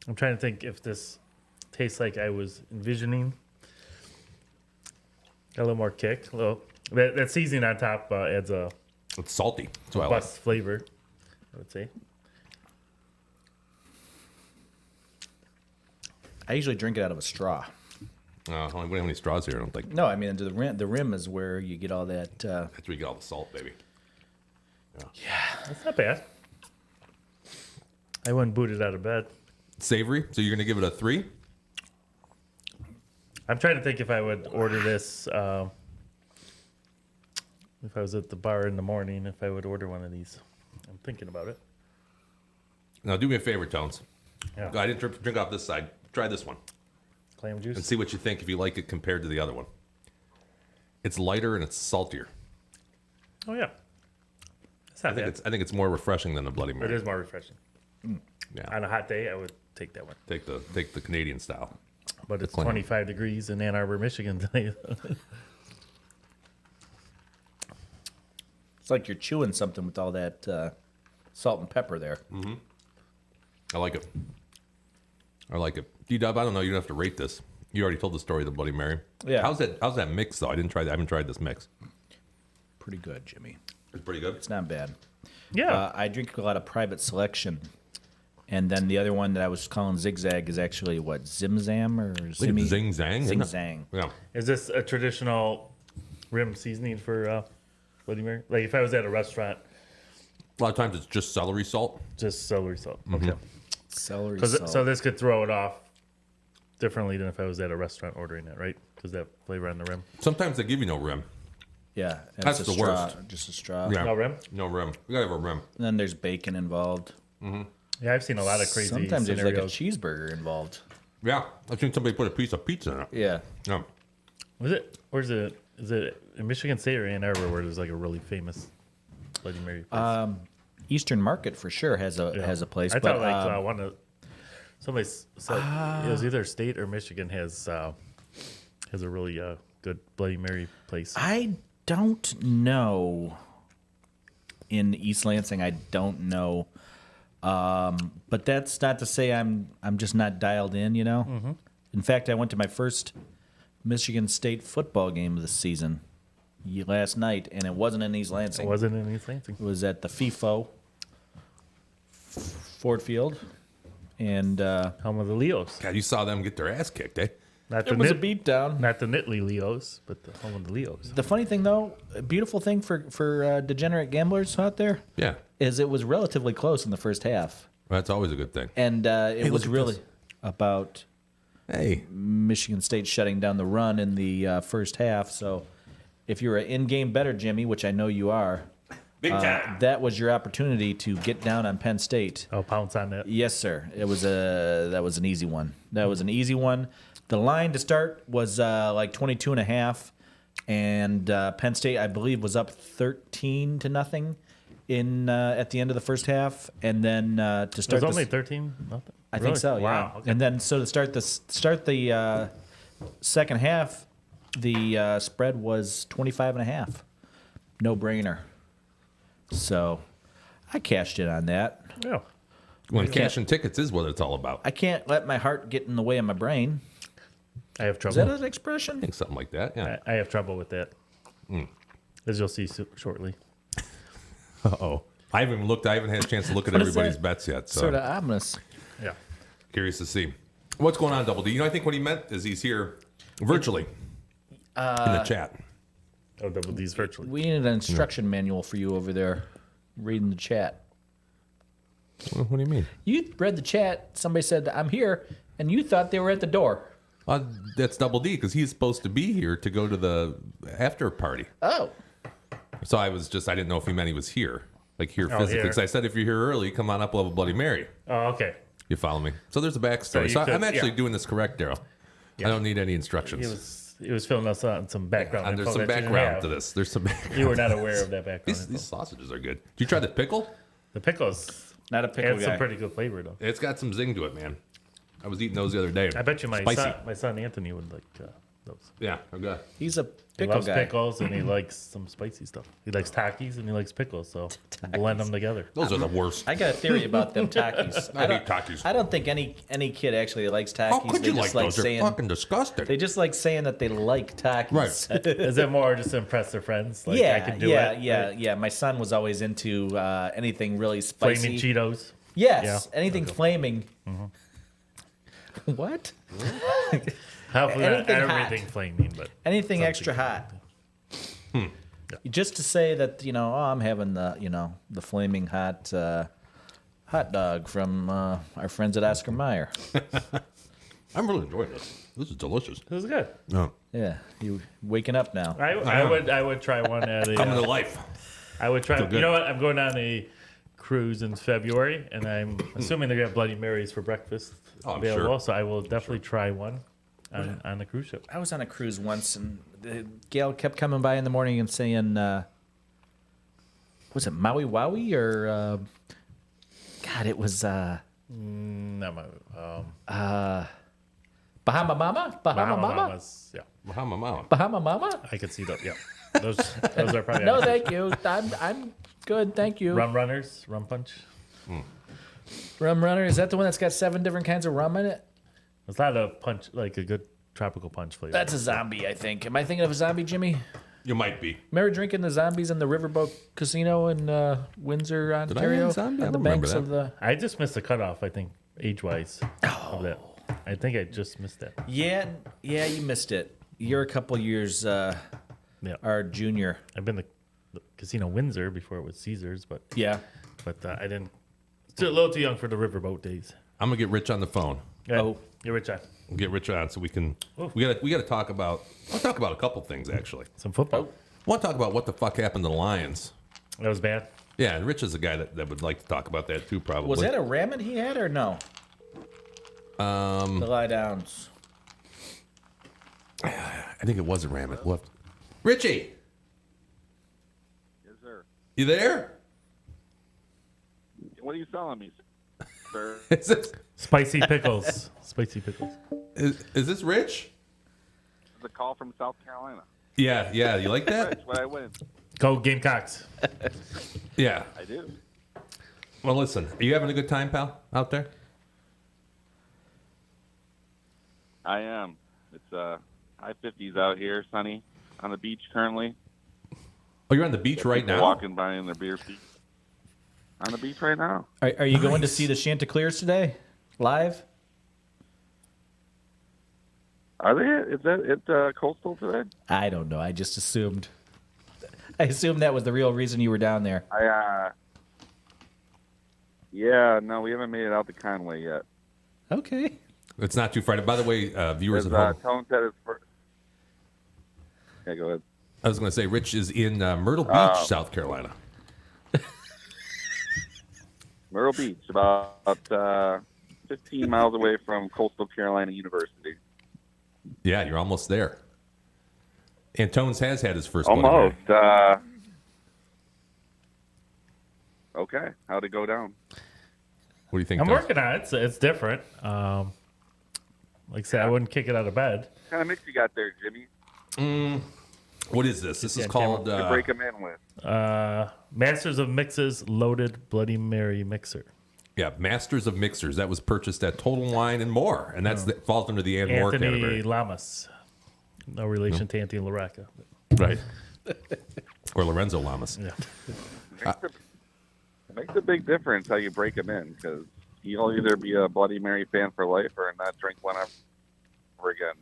[SPEAKER 1] I'm trying to think if this tastes like I was envisioning. Got a little more kick. A little that seasoning on top adds a
[SPEAKER 3] It's salty. That's what I like.
[SPEAKER 1] bust flavor, I would say.
[SPEAKER 5] I usually drink it out of a straw.
[SPEAKER 3] We don't have any straws here, I don't think.
[SPEAKER 5] No, I mean the rim is where you get all that.
[SPEAKER 3] That's where you get all the salt, baby.
[SPEAKER 1] That's not bad. I wouldn't boot it out of bed.
[SPEAKER 3] Savory. So you're going to give it a 3?
[SPEAKER 1] I'm trying to think if I would order this if I was at the bar in the morning, if I would order one of these. I'm thinking about it.
[SPEAKER 3] Now, do me a favor, Tones.
[SPEAKER 1] Yeah.
[SPEAKER 3] I didn't drink off this side. Try this one
[SPEAKER 1] Clam
[SPEAKER 3] and
[SPEAKER 1] juice.
[SPEAKER 3] see what you think if you like it compared to the other one. It's lighter and it's saltier.
[SPEAKER 1] Oh yeah. It's not bad.
[SPEAKER 3] I think it's more refreshing than the Bloody
[SPEAKER 1] It
[SPEAKER 3] Mary.
[SPEAKER 1] is more refreshing.
[SPEAKER 3] Yeah.
[SPEAKER 1] On a hot day, I would take that one.
[SPEAKER 3] Take the Canadian style.
[SPEAKER 1] But it's
[SPEAKER 3] clam.
[SPEAKER 1] 25 degrees in Ann Arbor, Michigan today.
[SPEAKER 5] It's like you're chewing something with all that salt and pepper there.
[SPEAKER 3] I like it. I like it. D-Dub, I don't know. You don't have to rate this. You already told the story of the Bloody Mary.
[SPEAKER 5] Yeah.
[SPEAKER 3] How's that mix though? I haven't tried this mix.
[SPEAKER 5] Pretty good, Jimmy.
[SPEAKER 3] It's pretty good.
[SPEAKER 5] It's not bad.
[SPEAKER 1] Yeah.
[SPEAKER 5] I drink a lot of Private Selection. And then the other one that I was calling Zigzag is actually what, Zimzam or Zimmy?
[SPEAKER 3] Zing Zang. isn't it?
[SPEAKER 5] Zing-Zang.
[SPEAKER 3] Yeah.
[SPEAKER 1] Is this a traditional rim seasoning for Bloody Mary? Like if I was at a restaurant,
[SPEAKER 3] A lot of times it's just celery salt.
[SPEAKER 1] just celery salt. Okay.
[SPEAKER 5] Celery
[SPEAKER 1] So,
[SPEAKER 5] salt.
[SPEAKER 1] so this could throw it off differently than if I was at a restaurant ordering it, right? Because that flavor on the rim.
[SPEAKER 3] Sometimes they give you no rim.
[SPEAKER 5] yeah. and
[SPEAKER 3] That's
[SPEAKER 5] it's a
[SPEAKER 3] the
[SPEAKER 5] straw,
[SPEAKER 3] worst.
[SPEAKER 5] Just a straw.
[SPEAKER 3] Yeah.
[SPEAKER 1] No rim?
[SPEAKER 3] No rim. We gotta have a rim.
[SPEAKER 5] And then there's bacon involved.
[SPEAKER 1] Yeah, I've seen a lot of crazy
[SPEAKER 5] Sometimes there's like a
[SPEAKER 1] scenarios.
[SPEAKER 5] cheeseburger involved.
[SPEAKER 3] Yeah. I've seen somebody put a piece of pizza in it.
[SPEAKER 5] Yeah.
[SPEAKER 3] Yeah.
[SPEAKER 1] Was it? Where's it? Is it in Michigan State or Ann Arbor where there's like a really famous Bloody Mary place?
[SPEAKER 5] Eastern Market for sure has a place.
[SPEAKER 1] I
[SPEAKER 5] but,
[SPEAKER 1] thought like one of somebody said it was either State or Michigan has a really good Bloody Mary place.
[SPEAKER 5] I don't know. In East Lansing, I don't know. But that's not to say I'm just not dialed in, you know?
[SPEAKER 1] Mm-hmm.
[SPEAKER 5] In fact, I went to my first Michigan State football game of the season last night, and it wasn't in East Lansing.
[SPEAKER 1] It wasn't in East Lansing.
[SPEAKER 5] It was at the FIFO Ford Field. And
[SPEAKER 1] Home of the Leos.
[SPEAKER 3] God, you saw them get their ass kicked, eh?
[SPEAKER 1] Not
[SPEAKER 5] it was a beatdown.
[SPEAKER 1] Not the Nittany Leos, but the home of the Leos.
[SPEAKER 5] The funny thing, though, a beautiful thing for degenerate gamblers out there
[SPEAKER 3] Yeah.
[SPEAKER 5] is it was relatively close in the first half.
[SPEAKER 3] Well, that's always a good thing.
[SPEAKER 5] And it was
[SPEAKER 3] look at
[SPEAKER 5] really
[SPEAKER 3] this.
[SPEAKER 5] about
[SPEAKER 3] Hey.
[SPEAKER 5] Michigan State shutting down the run in the first half. So if you're an in-game bettor, Jimmy, which I know you are,
[SPEAKER 3] Big time.
[SPEAKER 5] that was your opportunity to get down on Penn State.
[SPEAKER 1] I'll pounce on that.
[SPEAKER 5] Yes, sir. That was an easy one. That was an easy one. The line to start was like 22.5, and Penn State, I believe, was up 13-0 in at the end of the first half, and then to
[SPEAKER 1] It
[SPEAKER 5] start
[SPEAKER 1] was
[SPEAKER 5] the
[SPEAKER 1] only 13 nothing.
[SPEAKER 5] I think so. Yeah.
[SPEAKER 1] Wow. Okay.
[SPEAKER 5] And then so to start the second half, the spread was 25.5. No brainer. So I cashed in on that.
[SPEAKER 1] Yeah.
[SPEAKER 3] When cashing tickets is what it's all about.
[SPEAKER 5] I can't let my heart get in the way of my brain.
[SPEAKER 1] I have
[SPEAKER 5] Is
[SPEAKER 1] trouble.
[SPEAKER 5] that an
[SPEAKER 3] I
[SPEAKER 5] expression?
[SPEAKER 3] think something like that. Yeah.
[SPEAKER 1] I have trouble with that. as you'll see shortly.
[SPEAKER 3] Uh-oh. I haven't even looked. I haven't had a chance to look at
[SPEAKER 5] What is
[SPEAKER 3] everybody's
[SPEAKER 5] that?
[SPEAKER 3] bets yet. So
[SPEAKER 5] Sort of ominous.
[SPEAKER 1] Yeah.
[SPEAKER 3] curious to see. What's going on, Double D? You know, I think what he meant is he's here virtually in the chat.
[SPEAKER 1] Oh, Double D's virtually.
[SPEAKER 5] We need an instruction manual for you over there reading the chat.
[SPEAKER 3] What do you mean?
[SPEAKER 5] You read the chat. Somebody said, I'm here, and you thought they were at the door.
[SPEAKER 3] That's Double D because he's supposed to be here to go to the after party.
[SPEAKER 5] Oh.
[SPEAKER 3] So I didn't know if he meant he was here. Like here physically.
[SPEAKER 1] here.
[SPEAKER 3] Because I said if you're here early, come on up, we'll have a Bloody Mary.
[SPEAKER 1] Oh, okay.
[SPEAKER 3] You follow me? So there's a backstory.
[SPEAKER 1] you
[SPEAKER 3] So
[SPEAKER 1] could-
[SPEAKER 3] I'm actually
[SPEAKER 1] yeah.
[SPEAKER 3] doing this correct, Daryl. I don't need any instructions.
[SPEAKER 1] He was filling us on some background.
[SPEAKER 3] And there's
[SPEAKER 1] info
[SPEAKER 3] some
[SPEAKER 1] that you didn't
[SPEAKER 3] background
[SPEAKER 1] have.
[SPEAKER 3] to this. There's some background.
[SPEAKER 1] You were not aware of that background.
[SPEAKER 3] These
[SPEAKER 1] info.
[SPEAKER 3] sausages are good. Did you try the pickle?
[SPEAKER 1] The pickles
[SPEAKER 5] Not a pickle
[SPEAKER 1] had
[SPEAKER 5] guy.
[SPEAKER 1] some pretty good flavor though.
[SPEAKER 3] It's got some zing to it, man. I was eating those the other day.
[SPEAKER 1] I bet you
[SPEAKER 3] Spicy.
[SPEAKER 1] my son Anthony would like those.
[SPEAKER 3] Yeah, they're good.
[SPEAKER 5] He's a
[SPEAKER 1] He
[SPEAKER 5] pickle
[SPEAKER 1] loves
[SPEAKER 5] guy.
[SPEAKER 1] pickles and he likes some spicy stuff. He likes Takis and he likes pickles, so blend them together.
[SPEAKER 3] Those are the worst.
[SPEAKER 5] I got a theory about them Takis.
[SPEAKER 3] I hate Takis.
[SPEAKER 5] I don't think any kid actually likes Takis.
[SPEAKER 3] How could
[SPEAKER 5] they
[SPEAKER 3] you like
[SPEAKER 5] just
[SPEAKER 3] those? They're
[SPEAKER 5] saying
[SPEAKER 3] fucking disgusting.
[SPEAKER 5] they just like saying that they like Takis.
[SPEAKER 3] Right.
[SPEAKER 1] Is it more just to impress their friends? Like I can do it.
[SPEAKER 5] yeah. My son was always into anything really spicy.
[SPEAKER 1] Flaming Cheetos.
[SPEAKER 5] Yes,
[SPEAKER 1] Yeah.
[SPEAKER 5] anything flaming. What?
[SPEAKER 1] Hopefully not
[SPEAKER 5] Anything hot.
[SPEAKER 1] everything flaming, but
[SPEAKER 5] Anything
[SPEAKER 1] Something
[SPEAKER 5] extra hot. Just to say that I'm having the flaming hot hot dog from our friends at Oscar Mayer.
[SPEAKER 3] I'm really enjoying this. This is delicious.
[SPEAKER 1] it was good.
[SPEAKER 3] No.
[SPEAKER 5] Yeah, you waking up now.
[SPEAKER 1] I would try one at a.
[SPEAKER 3] Coming to life.
[SPEAKER 1] I would try.
[SPEAKER 3] Feel good.
[SPEAKER 1] You know what? I'm going on a cruise in February, and I'm assuming they're gonna have Bloody Marys for breakfast
[SPEAKER 3] Oh, I'm
[SPEAKER 1] available.
[SPEAKER 3] sure.
[SPEAKER 1] So I will definitely try one on the cruise ship.
[SPEAKER 5] I was on a cruise once, and Gail kept coming by in the morning and saying, "Was it Maui Wowie or God? It was
[SPEAKER 1] Not my,
[SPEAKER 5] Bahama Mama, Bahama Mama,
[SPEAKER 1] Mamas. Yeah,
[SPEAKER 3] Bahama Mama.
[SPEAKER 5] Bahama Mama."
[SPEAKER 1] I could see that. Yeah, those are probably
[SPEAKER 5] No,
[SPEAKER 1] on the
[SPEAKER 5] thank you. I'm good, thank you.
[SPEAKER 1] Rum Runners, Rum Punch.
[SPEAKER 5] Rum Runner, is that the one that's got 7 different kinds of rum in it?
[SPEAKER 1] It's not a punch, like a good tropical punch flavor.
[SPEAKER 5] That's a zombie, I think. Am I thinking of a zombie, Jimmy?
[SPEAKER 3] You might be.
[SPEAKER 5] Remember drinking the zombies in the Riverboat Casino in Windsor,
[SPEAKER 3] I
[SPEAKER 5] Ontario?
[SPEAKER 3] have a zombie? I
[SPEAKER 5] On the
[SPEAKER 3] don't remember
[SPEAKER 5] banks
[SPEAKER 3] that.
[SPEAKER 5] of the.
[SPEAKER 1] I just missed the cutoff. I think age-wise of that. I think I just missed that.
[SPEAKER 5] Yeah, you missed it. You're a couple years
[SPEAKER 1] Yeah,
[SPEAKER 5] our junior.
[SPEAKER 1] I've been to the Casino Windsor before it was Caesars, but
[SPEAKER 5] Yeah.
[SPEAKER 1] I didn't. Still a little too young for the riverboat days.
[SPEAKER 3] I'm gonna get Rich on the phone.
[SPEAKER 1] Yeah,
[SPEAKER 5] Oh.
[SPEAKER 1] you're rich on
[SPEAKER 3] We'll get Rich on so we can. We gotta talk about. I'll talk about a couple things actually.
[SPEAKER 1] some football.
[SPEAKER 3] I want to talk about what the fuck happened to the Lions.
[SPEAKER 1] That was bad.
[SPEAKER 3] Yeah, and Rich is the guy that would like to talk about that too, probably.
[SPEAKER 5] Was that a ramen he had or no? The lie downs.
[SPEAKER 3] I think it was a ramen. What? Richie,
[SPEAKER 8] Yes, sir.
[SPEAKER 3] you there?
[SPEAKER 8] What are you selling me, sir?
[SPEAKER 3] Is this,
[SPEAKER 1] Spicy pickles. Spicy pickles.
[SPEAKER 3] is this Rich?
[SPEAKER 8] This is a call from South Carolina.
[SPEAKER 3] Yeah. You like that?
[SPEAKER 8] That's what I win.
[SPEAKER 1] Go Gamecocks.
[SPEAKER 3] Yeah.
[SPEAKER 8] I do.
[SPEAKER 3] Well, listen. Are you having a good time, pal, out there?
[SPEAKER 8] I am. It's high 50s out here, sunny, on the beach currently.
[SPEAKER 3] Oh, you're on the beach right
[SPEAKER 8] People
[SPEAKER 3] now.
[SPEAKER 8] walking by in their beer feet. On the beach right now.
[SPEAKER 5] Are you going to
[SPEAKER 3] Nice.
[SPEAKER 5] see the Chanticleers today? Live?
[SPEAKER 8] Are they? Is that at Coastal today?
[SPEAKER 5] I don't know. I just assumed. I assumed that was the real reason you were down there.
[SPEAKER 8] Yeah, no, we haven't made it out to Conway yet.
[SPEAKER 5] Okay.
[SPEAKER 3] It's not too far. By the way, viewers
[SPEAKER 8] As
[SPEAKER 3] at home,
[SPEAKER 8] Tone said his first. Yeah, go ahead.
[SPEAKER 3] I was going to say Rich is in Myrtle Beach,
[SPEAKER 8] Oh.
[SPEAKER 3] South Carolina.
[SPEAKER 8] Myrtle Beach, about 15 miles away from Coastal Carolina University.
[SPEAKER 3] Yeah, you're almost there. Antones has had his first Bloody Mary.
[SPEAKER 8] Almost. Okay, how'd it go down?
[SPEAKER 3] What do you think?
[SPEAKER 1] I'm
[SPEAKER 3] Tom?
[SPEAKER 1] working on it. It's different. Like I said, I wouldn't kick it out of bed.
[SPEAKER 8] What kind of mix you got there, Jimmy?
[SPEAKER 3] What is this? This is
[SPEAKER 1] Yeah,
[SPEAKER 3] called.
[SPEAKER 8] To break them in with.
[SPEAKER 1] Masters of Mixes Loaded Bloody Mary Mixer.
[SPEAKER 3] Yeah, Masters of Mixers. That was purchased at Total Wine and More, and that's falls under the and More
[SPEAKER 1] Anthony
[SPEAKER 3] category.
[SPEAKER 1] Lamas. No relation to Anthony LaRocca.
[SPEAKER 3] Right. Or Lorenzo Lamas.
[SPEAKER 1] Yeah.
[SPEAKER 8] It makes a big difference how you break them in, because you'll either be a Bloody Mary fan for life or not drink one ever again.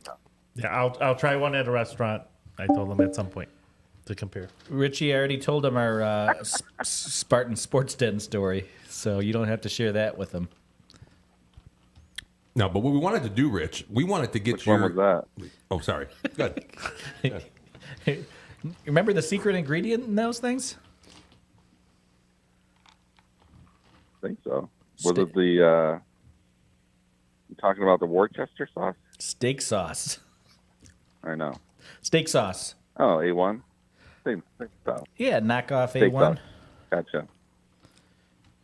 [SPEAKER 1] Yeah, I'll try one at a restaurant. I told them at some point to compare.
[SPEAKER 5] Richie, I already told him our Spartan Sports Den story, so you don't have to share that with him.
[SPEAKER 3] No, but what we wanted to do, Rich, we wanted to get
[SPEAKER 8] Which one was that?
[SPEAKER 3] Oh, sorry. Good.
[SPEAKER 5] Remember the secret ingredient in those things?
[SPEAKER 8] I think so. Was it the, you talking about the Worcester sauce?
[SPEAKER 5] Steak sauce.
[SPEAKER 8] I know.
[SPEAKER 5] Steak sauce.
[SPEAKER 8] Oh, A1? Same stuff.
[SPEAKER 5] Yeah, knockoff
[SPEAKER 8] Steak
[SPEAKER 5] A1.
[SPEAKER 8] sauce. Gotcha.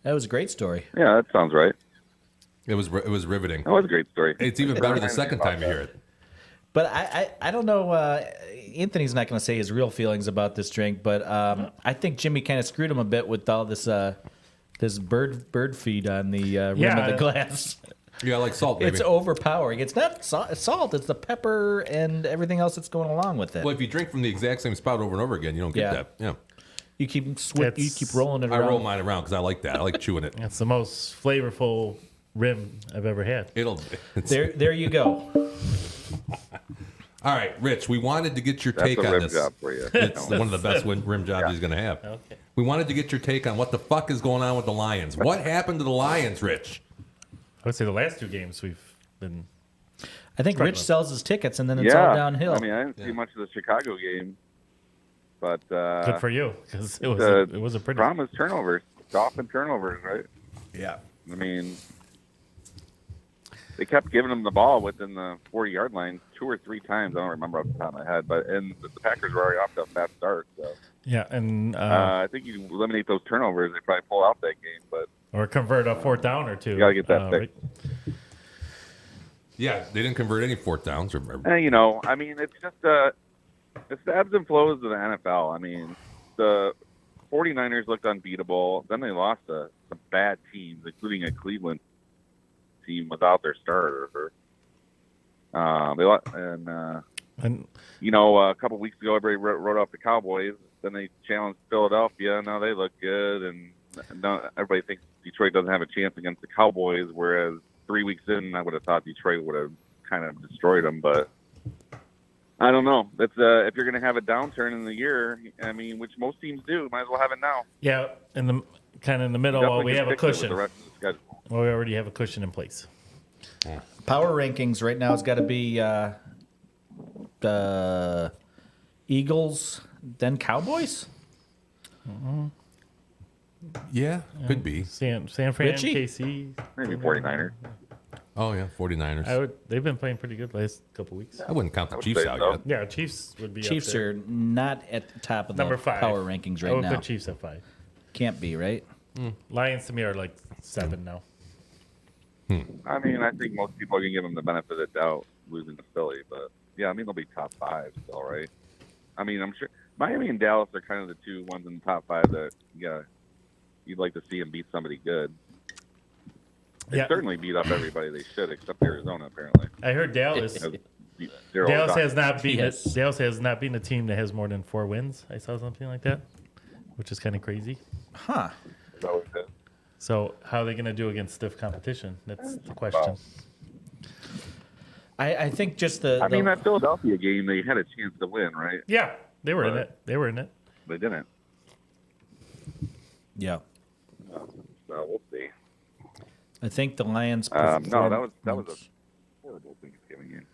[SPEAKER 5] That was a great story.
[SPEAKER 8] Yeah, that sounds right.
[SPEAKER 3] It was riveting.
[SPEAKER 8] That was a great story.
[SPEAKER 3] It's even better the second time you hear it.
[SPEAKER 5] But I don't know. Anthony's not going to say his real feelings about this drink, but I think Jimmy kind of screwed him a bit with all this this bird feed on the rim of the glass.
[SPEAKER 3] Yeah, like salt, baby.
[SPEAKER 5] It's overpowering. It's not salt. It's the pepper and everything else that's going along with it.
[SPEAKER 3] Well, if you drink from the exact same spout over and over again, you don't get
[SPEAKER 5] Yeah.
[SPEAKER 3] that. Yeah.
[SPEAKER 5] You keep rolling it
[SPEAKER 3] I
[SPEAKER 5] around.
[SPEAKER 3] roll mine around because I like that. I like chewing it.
[SPEAKER 1] It's the most flavorful rim I've ever had.
[SPEAKER 5] There you go.
[SPEAKER 3] All right, Rich, we wanted to get your
[SPEAKER 8] That's
[SPEAKER 3] take
[SPEAKER 8] a
[SPEAKER 3] on
[SPEAKER 8] rim
[SPEAKER 3] this.
[SPEAKER 8] job for you.
[SPEAKER 3] It's one of the best rim jobs he's going to have.
[SPEAKER 1] Okay.
[SPEAKER 3] We wanted to get your take on what the fuck is going on with the Lions. What happened to the Lions, Rich?
[SPEAKER 1] I would say the last two games we've been.
[SPEAKER 5] I think Rich
[SPEAKER 1] Struggling.
[SPEAKER 5] sells his tickets and then it's all downhill.
[SPEAKER 8] I mean, I didn't see much of the Chicago game, but
[SPEAKER 1] Good for you, because it was a pretty.
[SPEAKER 8] problem is turnovers, Dolphin turnovers, right?
[SPEAKER 5] Yeah.
[SPEAKER 8] I mean, they kept giving them the ball within the 40-yard line 2 or 3 times. I don't remember off the top of my head, but and the Packers were already off to a fast start. So
[SPEAKER 1] Yeah, and
[SPEAKER 8] I think you eliminate those turnovers, they probably pull out that game. But
[SPEAKER 1] or convert a fourth down or two.
[SPEAKER 8] you gotta get that fixed.
[SPEAKER 3] Yeah, they didn't convert any fourth downs.
[SPEAKER 8] You know, I mean, it's just it's the ebbs and flows of the NFL. I mean, the 49ers looked unbeatable. Then they lost to some bad teams, including a Cleveland team without their starter. They lost,
[SPEAKER 1] And
[SPEAKER 8] you know, a couple weeks ago, everybody wrote off the Cowboys. Then they challenged Philadelphia. Now they look good, and now everybody thinks Detroit doesn't have a chance against the Cowboys. Whereas 3 weeks in, I would have thought Detroit would have kind of destroyed them. But I don't know. That's if you're going to have a downturn in the year, I mean, which most teams do, might as well have it now.
[SPEAKER 1] yeah, in the kind of in the middle,
[SPEAKER 8] Definitely
[SPEAKER 1] we
[SPEAKER 8] can
[SPEAKER 1] have a
[SPEAKER 8] fix it with
[SPEAKER 1] cushion.
[SPEAKER 8] the rest of the schedule.
[SPEAKER 1] Well, we already have a cushion in place.
[SPEAKER 5] Power rankings right now has got to be the Eagles, then Cowboys.
[SPEAKER 3] Yeah, could be.
[SPEAKER 1] San Fran,
[SPEAKER 5] Richie?
[SPEAKER 1] KC.
[SPEAKER 8] Maybe 49ers.
[SPEAKER 3] Oh, yeah, 49ers.
[SPEAKER 1] They've been playing pretty good last couple weeks.
[SPEAKER 3] I wouldn't count the
[SPEAKER 8] would
[SPEAKER 3] Chiefs
[SPEAKER 8] say
[SPEAKER 3] out
[SPEAKER 8] so.
[SPEAKER 3] yet.
[SPEAKER 1] Yeah, Chiefs would be.
[SPEAKER 5] Chiefs
[SPEAKER 1] up there.
[SPEAKER 5] are not at the top of the
[SPEAKER 1] number 5
[SPEAKER 5] power rankings
[SPEAKER 1] I
[SPEAKER 5] right
[SPEAKER 1] would
[SPEAKER 5] now.
[SPEAKER 1] put Chiefs at 5.
[SPEAKER 5] Can't be, right?
[SPEAKER 1] Lions to me are like 7 now.
[SPEAKER 8] I mean, I think most people are going to give them the benefit of the doubt losing to Philly. But, yeah, I mean, they'll be top 5 still, right? I mean, I'm sure Miami and Dallas are kind of the two ones in the top 5 that, yeah, you'd like to see them beat somebody good. They
[SPEAKER 1] Yeah.
[SPEAKER 8] certainly beat up everybody they should, except Arizona, apparently.
[SPEAKER 1] I heard Dallas.
[SPEAKER 8] Zero
[SPEAKER 1] Dallas
[SPEAKER 8] done.
[SPEAKER 1] has not beaten.
[SPEAKER 5] Yes.
[SPEAKER 1] Dallas has not beaten a team that has more than 4 wins. I saw something like that, which is kind of crazy.
[SPEAKER 5] Huh.
[SPEAKER 8] Is that what it is?
[SPEAKER 1] So how are they going to do against stiff competition? That's the question.
[SPEAKER 5] I think just the.
[SPEAKER 8] I mean, that Philadelphia game, they had a chance to win, right?
[SPEAKER 1] Yeah, they were in
[SPEAKER 8] Right.
[SPEAKER 1] it. They were in it.
[SPEAKER 8] They didn't.
[SPEAKER 5] yeah.
[SPEAKER 8] So we'll see.
[SPEAKER 5] I think the Lions.
[SPEAKER 8] No, that was a
[SPEAKER 5] performance-
[SPEAKER 8] horrible Thanksgiving game.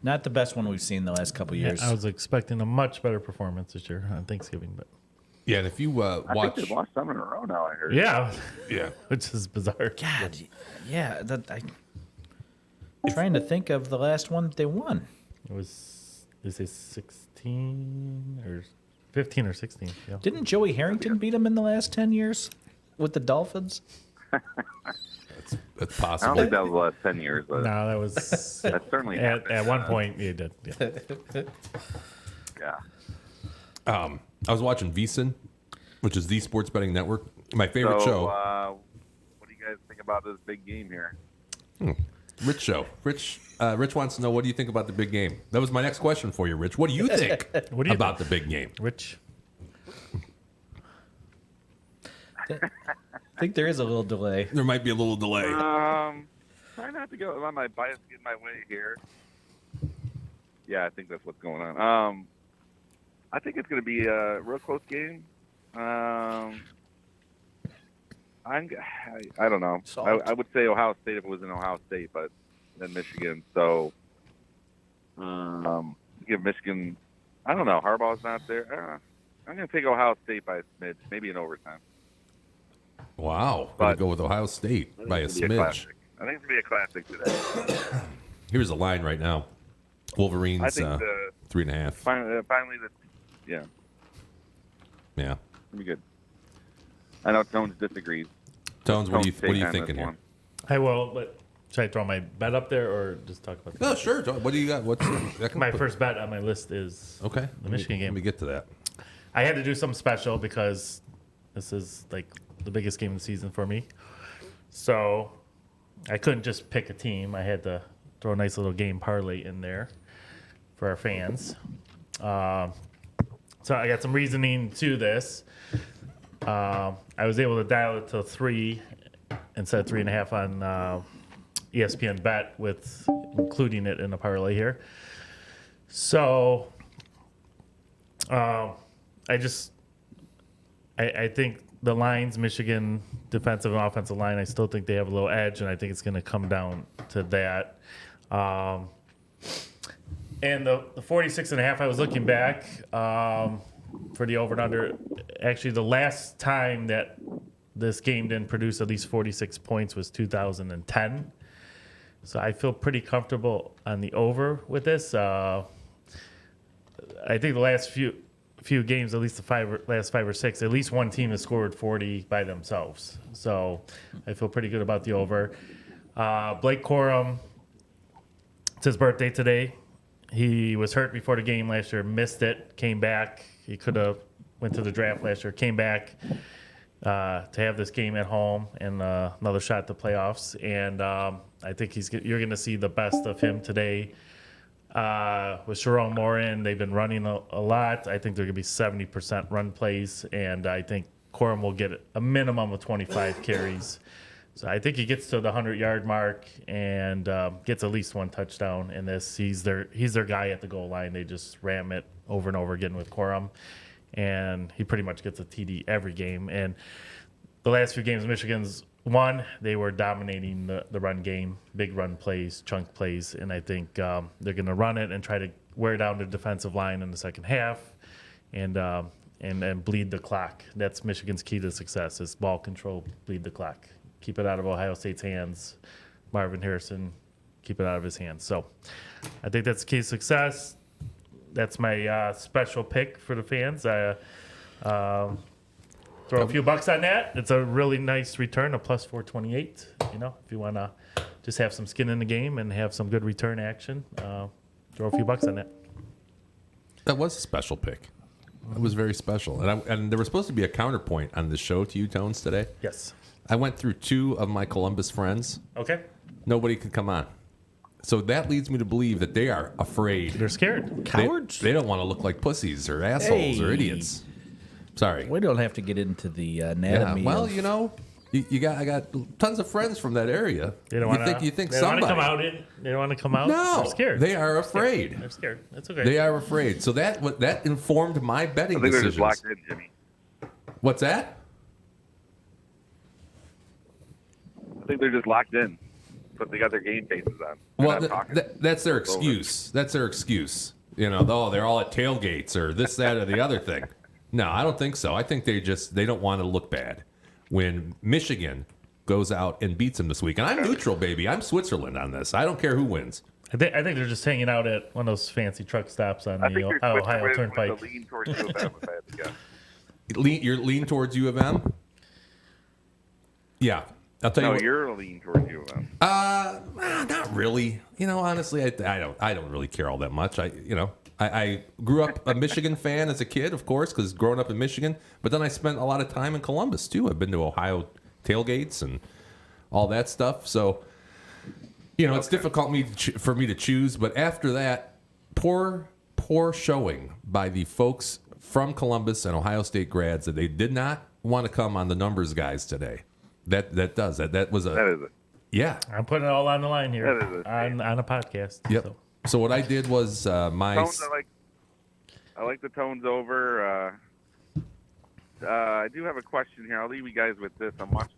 [SPEAKER 5] not the best one we've seen the last couple years.
[SPEAKER 1] I was expecting a much better performance this year on Thanksgiving, but
[SPEAKER 3] Yeah, and if you
[SPEAKER 8] I
[SPEAKER 3] watch.
[SPEAKER 8] think they've lost 7 in a row now, I heard.
[SPEAKER 1] yeah,
[SPEAKER 3] Yeah.
[SPEAKER 1] which is bizarre.
[SPEAKER 5] God, yeah. Trying to think of the last one that they won.
[SPEAKER 1] It was is it 16 or 15 or 16? Yeah.
[SPEAKER 5] Didn't Joey Harrington beat them in the last 10 years with the Dolphins?
[SPEAKER 3] That's
[SPEAKER 8] I don't
[SPEAKER 3] possible.
[SPEAKER 8] think that was the last 10 years, but
[SPEAKER 1] No, that was
[SPEAKER 8] that certainly happened.
[SPEAKER 1] at one point. You did. Yeah.
[SPEAKER 8] Yeah.
[SPEAKER 3] I was watching VSiN, which is the Sports Betting Network. My favorite
[SPEAKER 8] So,
[SPEAKER 3] show.
[SPEAKER 8] what do you guys think about this big game here?
[SPEAKER 3] Rich show. Rich wants to know, what do you think about the big game? That was my next question for you, Rich. What do you think
[SPEAKER 1] What do you
[SPEAKER 3] about the big game?
[SPEAKER 1] Rich?
[SPEAKER 5] I think there is a little delay.
[SPEAKER 3] There might be a little delay.
[SPEAKER 8] Try not to go. Let my bias get in my way here. Yeah, I think that's what's going on. I think it's going to be a real close game. I don't know. I would say Ohio State if it was in Ohio State, but then Michigan. So give Michigan. I don't know. Harbaugh's not there. I'm going to take Ohio State by a smidge, maybe in overtime.
[SPEAKER 3] Wow.
[SPEAKER 8] But-
[SPEAKER 3] Going to go with Ohio State by a
[SPEAKER 8] It's gonna be
[SPEAKER 3] smidge.
[SPEAKER 8] classic. I think it's going to be a classic today.
[SPEAKER 3] Here's the line right now. Wolverines
[SPEAKER 8] I think
[SPEAKER 3] 3.5.
[SPEAKER 8] finally, yeah,
[SPEAKER 3] Yeah.
[SPEAKER 8] it'll be good. I know Tones disagrees.
[SPEAKER 3] Tones, what are you
[SPEAKER 8] Tones take on this
[SPEAKER 3] thinking here?
[SPEAKER 8] one.
[SPEAKER 1] I will, but should I throw my bet up there or just talk about the
[SPEAKER 3] No, sure. What do you got? What's
[SPEAKER 1] My first bet on my list is
[SPEAKER 3] Okay.
[SPEAKER 1] the Michigan game.
[SPEAKER 3] Let me get to that.
[SPEAKER 1] I had to do something special because this is like the biggest game of the season for me. So I couldn't just pick a team. I had to throw a nice little game parlay in there for our fans. So I got some reasoning to this. I was able to dial it to 3 instead of 3.5 on ESPN Bet, with including it in a parlay here. So I think the lines, Michigan defensive and offensive line, I still think they have a little edge, and I think it's going to come down to that. And the 46.5, I was looking back for the over and under. Actually, the last time that this game didn't produce at least 46 points was 2010. So I feel pretty comfortable on the over with this. I think the last few games, at least the last 5 or 6, at least one team has scored 40 by themselves. So I feel pretty good about the over. Blake Corum, it's his birthday today. He was hurt before the game last year, missed it, came back. He could have went to the draft last year, came back to have this game at home and another shot at the playoffs. And I think you're going to see the best of him today. With Sharon Morin, they've been running a lot. I think they're going to be 70% run plays, and I think Corum will get a minimum of 25 carries. So I think he gets to the 100-yard mark and gets at least one touchdown in this. He's their guy at the goal line. They just ram it over and over again with Corum, and he pretty much gets a TD every game. And the last few games Michigan's won, they were dominating the run game, big run plays, chunk plays, and I think they're going to run it and try to wear down the defensive line in the second half and bleed the clock. That's Michigan's key to success is ball control, bleed the clock. Keep it out of Ohio State's hands. Marvin Harrison, keep it out of his hands. So I think that's the key to success. That's my special pick for the fans. I throw a few bucks on that. It's a really nice return, a plus 428. You know, if you want to just have some skin in the game and have some good return action, throw a few bucks on that.
[SPEAKER 3] That was a special pick. It was very special. And there was supposed to be a counterpoint on the show to you, Tones, today.
[SPEAKER 1] Yes.
[SPEAKER 3] I went through 2 of my Columbus friends.
[SPEAKER 1] Okay.
[SPEAKER 3] Nobody could come on. So that leads me to believe that they are afraid.
[SPEAKER 1] They're scared.
[SPEAKER 3] They-
[SPEAKER 5] Cowards?
[SPEAKER 3] They don't want to look like pussies or assholes or
[SPEAKER 5] Hey.
[SPEAKER 3] idiots. Sorry.
[SPEAKER 5] We don't have to get into the
[SPEAKER 3] Yeah,
[SPEAKER 5] anatomy.
[SPEAKER 3] well,
[SPEAKER 5] of-
[SPEAKER 3] you know, I got tons of friends from that area.
[SPEAKER 1] They don't want to.
[SPEAKER 3] You think
[SPEAKER 1] they don't want
[SPEAKER 3] somebody?
[SPEAKER 1] to come out. They don't want to come out.
[SPEAKER 3] No,
[SPEAKER 1] They're scared.
[SPEAKER 3] They are afraid.
[SPEAKER 1] They're scared. That's okay.
[SPEAKER 3] They are afraid. So that informed my betting
[SPEAKER 8] I think they're just
[SPEAKER 3] decisions.
[SPEAKER 8] locked in, Jimmy.
[SPEAKER 3] What's that?
[SPEAKER 8] I think they're just locked in, but they got their game faces on. They're
[SPEAKER 3] Well,
[SPEAKER 8] not talking.
[SPEAKER 3] that's their
[SPEAKER 8] It's over.
[SPEAKER 3] excuse. That's their excuse. You know, they're all at tailgates or this, that, or the other thing. No, I don't think so. I think they don't want to look bad when Michigan goes out and beats them this week. And I'm neutral, baby. I'm Switzerland on this. I don't care who wins.
[SPEAKER 1] I think they're just hanging out at one of those fancy truck stops on
[SPEAKER 8] I
[SPEAKER 1] the
[SPEAKER 8] think you're
[SPEAKER 1] Ohio
[SPEAKER 8] with
[SPEAKER 1] Turnpike.
[SPEAKER 8] the lean towards U of M, if I had to guess.
[SPEAKER 3] You're lean towards U of M? Yeah. I'll tell you
[SPEAKER 8] No,
[SPEAKER 3] what.
[SPEAKER 8] you're lean towards U of M.
[SPEAKER 3] Not really. You know, honestly, I don't really care all that much. I grew up a Michigan fan as a kid, of course, because growing up in Michigan. But then I spent a lot of time in Columbus too. I've been to Ohio tailgates and all that stuff. So, it's difficult for me to choose. But after that, poor showing by the folks from Columbus and Ohio State grads that they did not want to come on the numbers guys today. That was
[SPEAKER 8] That is it.
[SPEAKER 3] yeah.
[SPEAKER 1] I'm putting it all on the line here
[SPEAKER 8] That is a
[SPEAKER 1] on a podcast.
[SPEAKER 3] Yep.
[SPEAKER 1] So.
[SPEAKER 3] So what I did was my
[SPEAKER 8] Tones, I like the tones over. I do have a question here. I'll leave you guys with this. I'm watching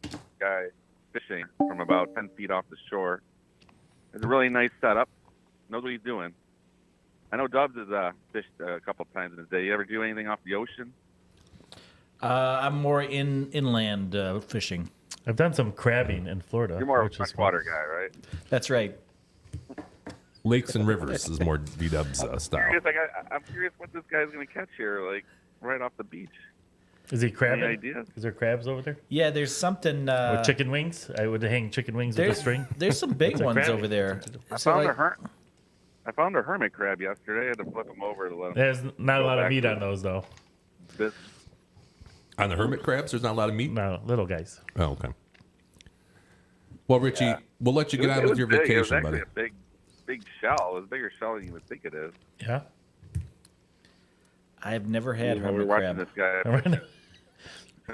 [SPEAKER 8] a guy fishing from about 10 feet off the shore. It's a really nice setup. Knows what he's doing. I know Dubs has fished a couple times in his day. You ever do anything off the ocean?
[SPEAKER 5] I'm more inland fishing.
[SPEAKER 1] I've done some crabbing in Florida.
[SPEAKER 8] You're more of a
[SPEAKER 1] which is
[SPEAKER 8] freshwater guy, right?
[SPEAKER 5] That's right.
[SPEAKER 3] lakes and rivers is more D-Dub's style.
[SPEAKER 8] I'm curious what this guy's going to catch here, like right off the beach.
[SPEAKER 1] Is he crabbing?
[SPEAKER 8] Any ideas?
[SPEAKER 1] Is there crabs over there?
[SPEAKER 5] Yeah, there's something.
[SPEAKER 1] With chicken wings? I would hang chicken wings with a string.
[SPEAKER 5] There's some big
[SPEAKER 1] It's a
[SPEAKER 5] ones
[SPEAKER 1] crab.
[SPEAKER 5] over there.
[SPEAKER 8] I
[SPEAKER 5] So,
[SPEAKER 8] found
[SPEAKER 5] like,
[SPEAKER 8] I found a hermit crab yesterday. I had to flip him over to let him.
[SPEAKER 1] There's not a
[SPEAKER 8] go
[SPEAKER 1] lot of
[SPEAKER 8] back
[SPEAKER 1] meat
[SPEAKER 8] to
[SPEAKER 1] on those, though.
[SPEAKER 8] this.
[SPEAKER 3] On the hermit crabs, there's not a lot of meat.
[SPEAKER 1] No, little guys.
[SPEAKER 3] Oh, okay. Well, Richie, we'll let you get on
[SPEAKER 8] It
[SPEAKER 3] with
[SPEAKER 8] was
[SPEAKER 3] your
[SPEAKER 8] big. It was
[SPEAKER 3] vacation,
[SPEAKER 8] actually
[SPEAKER 3] buddy.
[SPEAKER 8] a big shell. It was a bigger shell than you would think it is.
[SPEAKER 1] Yeah.
[SPEAKER 5] I've never had
[SPEAKER 8] We were
[SPEAKER 5] hermit
[SPEAKER 8] watching
[SPEAKER 5] crab.
[SPEAKER 8] this guy. trying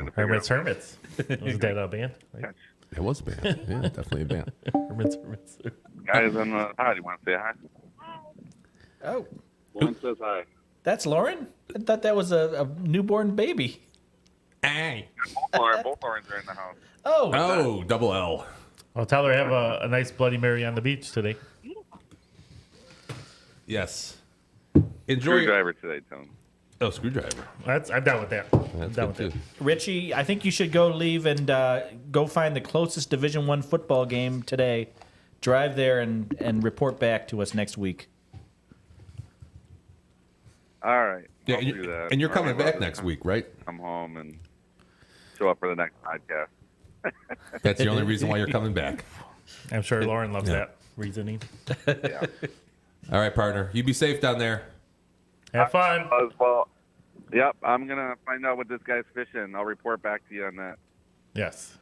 [SPEAKER 8] to figure
[SPEAKER 1] Hermits,
[SPEAKER 8] out
[SPEAKER 1] Hermits. Was that a band? Right?
[SPEAKER 8] catch.
[SPEAKER 3] It was a band. Yeah, definitely a band.
[SPEAKER 1] Hermits, Hermits.
[SPEAKER 8] Guys on the pod, you want to say hi?
[SPEAKER 5] Oh,
[SPEAKER 8] Lauren says hi.
[SPEAKER 5] that's Lauren? I thought that was a newborn baby.
[SPEAKER 3] Hey.
[SPEAKER 8] Both Laurens are in the house.
[SPEAKER 5] Oh,
[SPEAKER 3] Oh, double L.
[SPEAKER 1] I'll tell her have a nice Bloody Mary on the beach today.
[SPEAKER 3] Yes. Enjoy.
[SPEAKER 8] Screwdriver today, Tone.
[SPEAKER 3] Oh, screwdriver.
[SPEAKER 1] I'm down with that. I'm
[SPEAKER 3] That's
[SPEAKER 1] down
[SPEAKER 3] good
[SPEAKER 1] with
[SPEAKER 3] too.
[SPEAKER 1] that.
[SPEAKER 5] Richie, I think you should go leave and go find the closest Division I football game today. Drive there and report back to us next week.
[SPEAKER 8] All right.
[SPEAKER 3] Yeah,
[SPEAKER 8] I'll do that.
[SPEAKER 3] and you're
[SPEAKER 8] All
[SPEAKER 3] coming
[SPEAKER 8] right,
[SPEAKER 3] back
[SPEAKER 8] well,
[SPEAKER 3] next week, right?
[SPEAKER 8] Come home and show up for the next podcast.
[SPEAKER 3] That's the only reason why you're coming back.
[SPEAKER 1] I'm sure Lauren loves
[SPEAKER 3] Yeah.
[SPEAKER 1] that reasoning.
[SPEAKER 8] Yeah.
[SPEAKER 3] All right, partner. You be safe down there.
[SPEAKER 1] Have fun.
[SPEAKER 8] Well, yep. I'm gonna find out what this guy's fishing. I'll report back to you on that.
[SPEAKER 1] Yes.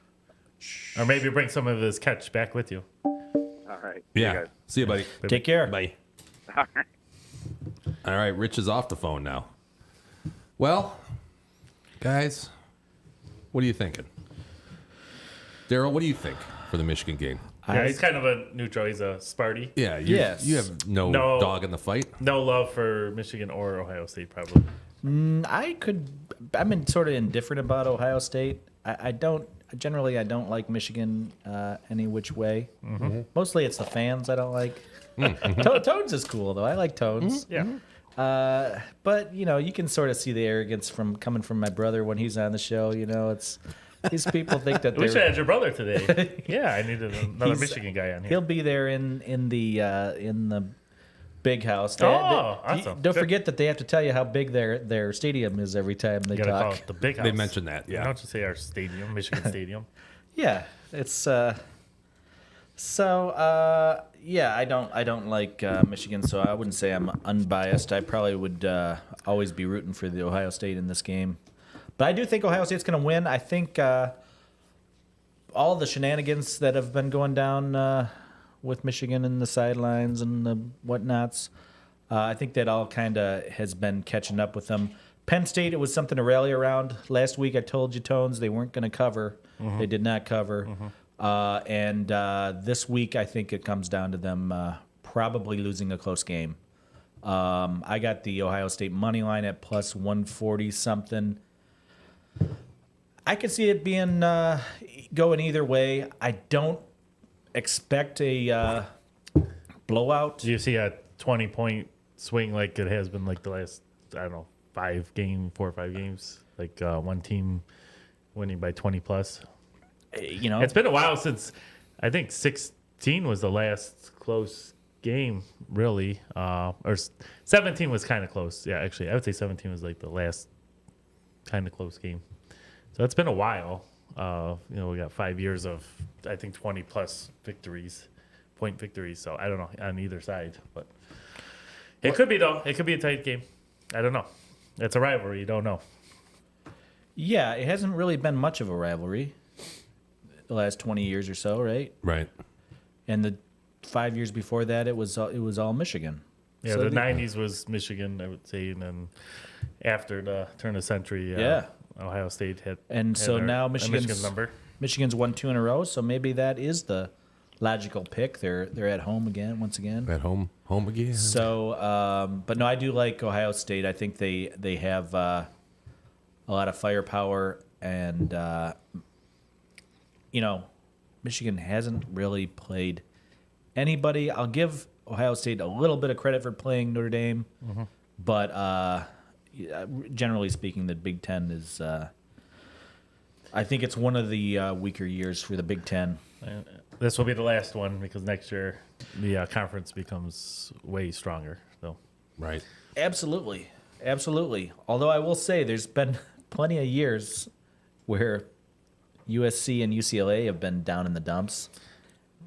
[SPEAKER 1] Or maybe bring some of his catch back with you.
[SPEAKER 8] All right. See you
[SPEAKER 3] Yeah.
[SPEAKER 8] guys.
[SPEAKER 3] See you, buddy.
[SPEAKER 5] Take care.
[SPEAKER 3] Bye.
[SPEAKER 8] All right.
[SPEAKER 3] All right, Rich is off the phone now. Well, guys, what are you thinking? Daryl, what do you think for the Michigan game?
[SPEAKER 1] Yeah, he's kind of a neutral. He's a Sparty.
[SPEAKER 3] Yeah,
[SPEAKER 5] Yes.
[SPEAKER 3] you have no dog in the fight.
[SPEAKER 1] No love for Michigan or Ohio State, probably.
[SPEAKER 5] I'm sort of indifferent about Ohio State. I don't like Michigan any which way. Mostly it's the fans I don't like. Tones is cool though. I like Tones.
[SPEAKER 1] Yeah.
[SPEAKER 5] But you can sort of see the arrogance coming from my brother when he's on the show. It's these people think that
[SPEAKER 1] We should
[SPEAKER 5] they're.
[SPEAKER 1] have had your brother today. Yeah, I needed another
[SPEAKER 5] He's-
[SPEAKER 1] Michigan guy on here.
[SPEAKER 5] He'll be there in the big house.
[SPEAKER 1] Awesome.
[SPEAKER 5] Don't forget that they have to tell you how big their stadium is every time they
[SPEAKER 1] You gotta call
[SPEAKER 5] talk.
[SPEAKER 1] it the big house.
[SPEAKER 3] They mentioned that,
[SPEAKER 1] Why
[SPEAKER 3] yeah.
[SPEAKER 1] don't you say our stadium, Michigan Stadium?
[SPEAKER 5] Yeah, it's yeah. I don't like Michigan, so I wouldn't say I'm unbiased. I probably would always be rooting for the Ohio State in this game, but I do think Ohio State's going to win. I think all the shenanigans that have been going down with Michigan and the sidelines and the whatnots, I think that all kind of has been catching up with them. Penn State, it was something to rally around. Last week I told you, Tones, they weren't going to cover. They did not cover. And this week I think it comes down to them probably losing a close game. I got the Ohio State money line at plus 140 something. I could see it being going either way. I don't expect a blowout.
[SPEAKER 1] Do you see a 20-point swing like it has been like the last, I don't know, 4 or 5 games? Like one team winning by 20 plus? It's been a while since, I think 16 was the last close game, really. Or 17 was kind of close. Yeah, actually, I would say 17 was like the last kind of close game. So it's been a while. We got 5 years of, I think, 20 plus point victories. So I don't know on either side, but it could be though. It could be a tight game. I don't know. It's a rivalry. You don't know.
[SPEAKER 5] Yeah, it hasn't really been much of a rivalry. the last 20 years or so, right?
[SPEAKER 3] Right.
[SPEAKER 5] And the 5 years before that, it was all Michigan.
[SPEAKER 1] Yeah,
[SPEAKER 5] So
[SPEAKER 1] the 90s was Michigan, I would say, and then after the turn of the century,
[SPEAKER 5] Yeah.
[SPEAKER 1] Ohio State had.
[SPEAKER 5] And
[SPEAKER 1] had
[SPEAKER 5] so
[SPEAKER 1] their-
[SPEAKER 5] now
[SPEAKER 1] a
[SPEAKER 5] Michigan's
[SPEAKER 1] Michigan number.
[SPEAKER 5] Michigan's won 2 in a row, so maybe that is the logical pick. They're at home again, once again.
[SPEAKER 3] At home again.
[SPEAKER 5] So, but no, I do like Ohio State. I think they have a lot of firepower, and Michigan hasn't really played anybody. I'll give Ohio State a little bit of credit for playing Notre Dame, but generally speaking, the Big Ten is. I think it's one of the weaker years for the Big Ten.
[SPEAKER 1] This will be the last one because next year the conference becomes way stronger. So
[SPEAKER 3] Right.
[SPEAKER 5] Absolutely. Although I will say there's been plenty of years where USC and UCLA have been down in the dumps.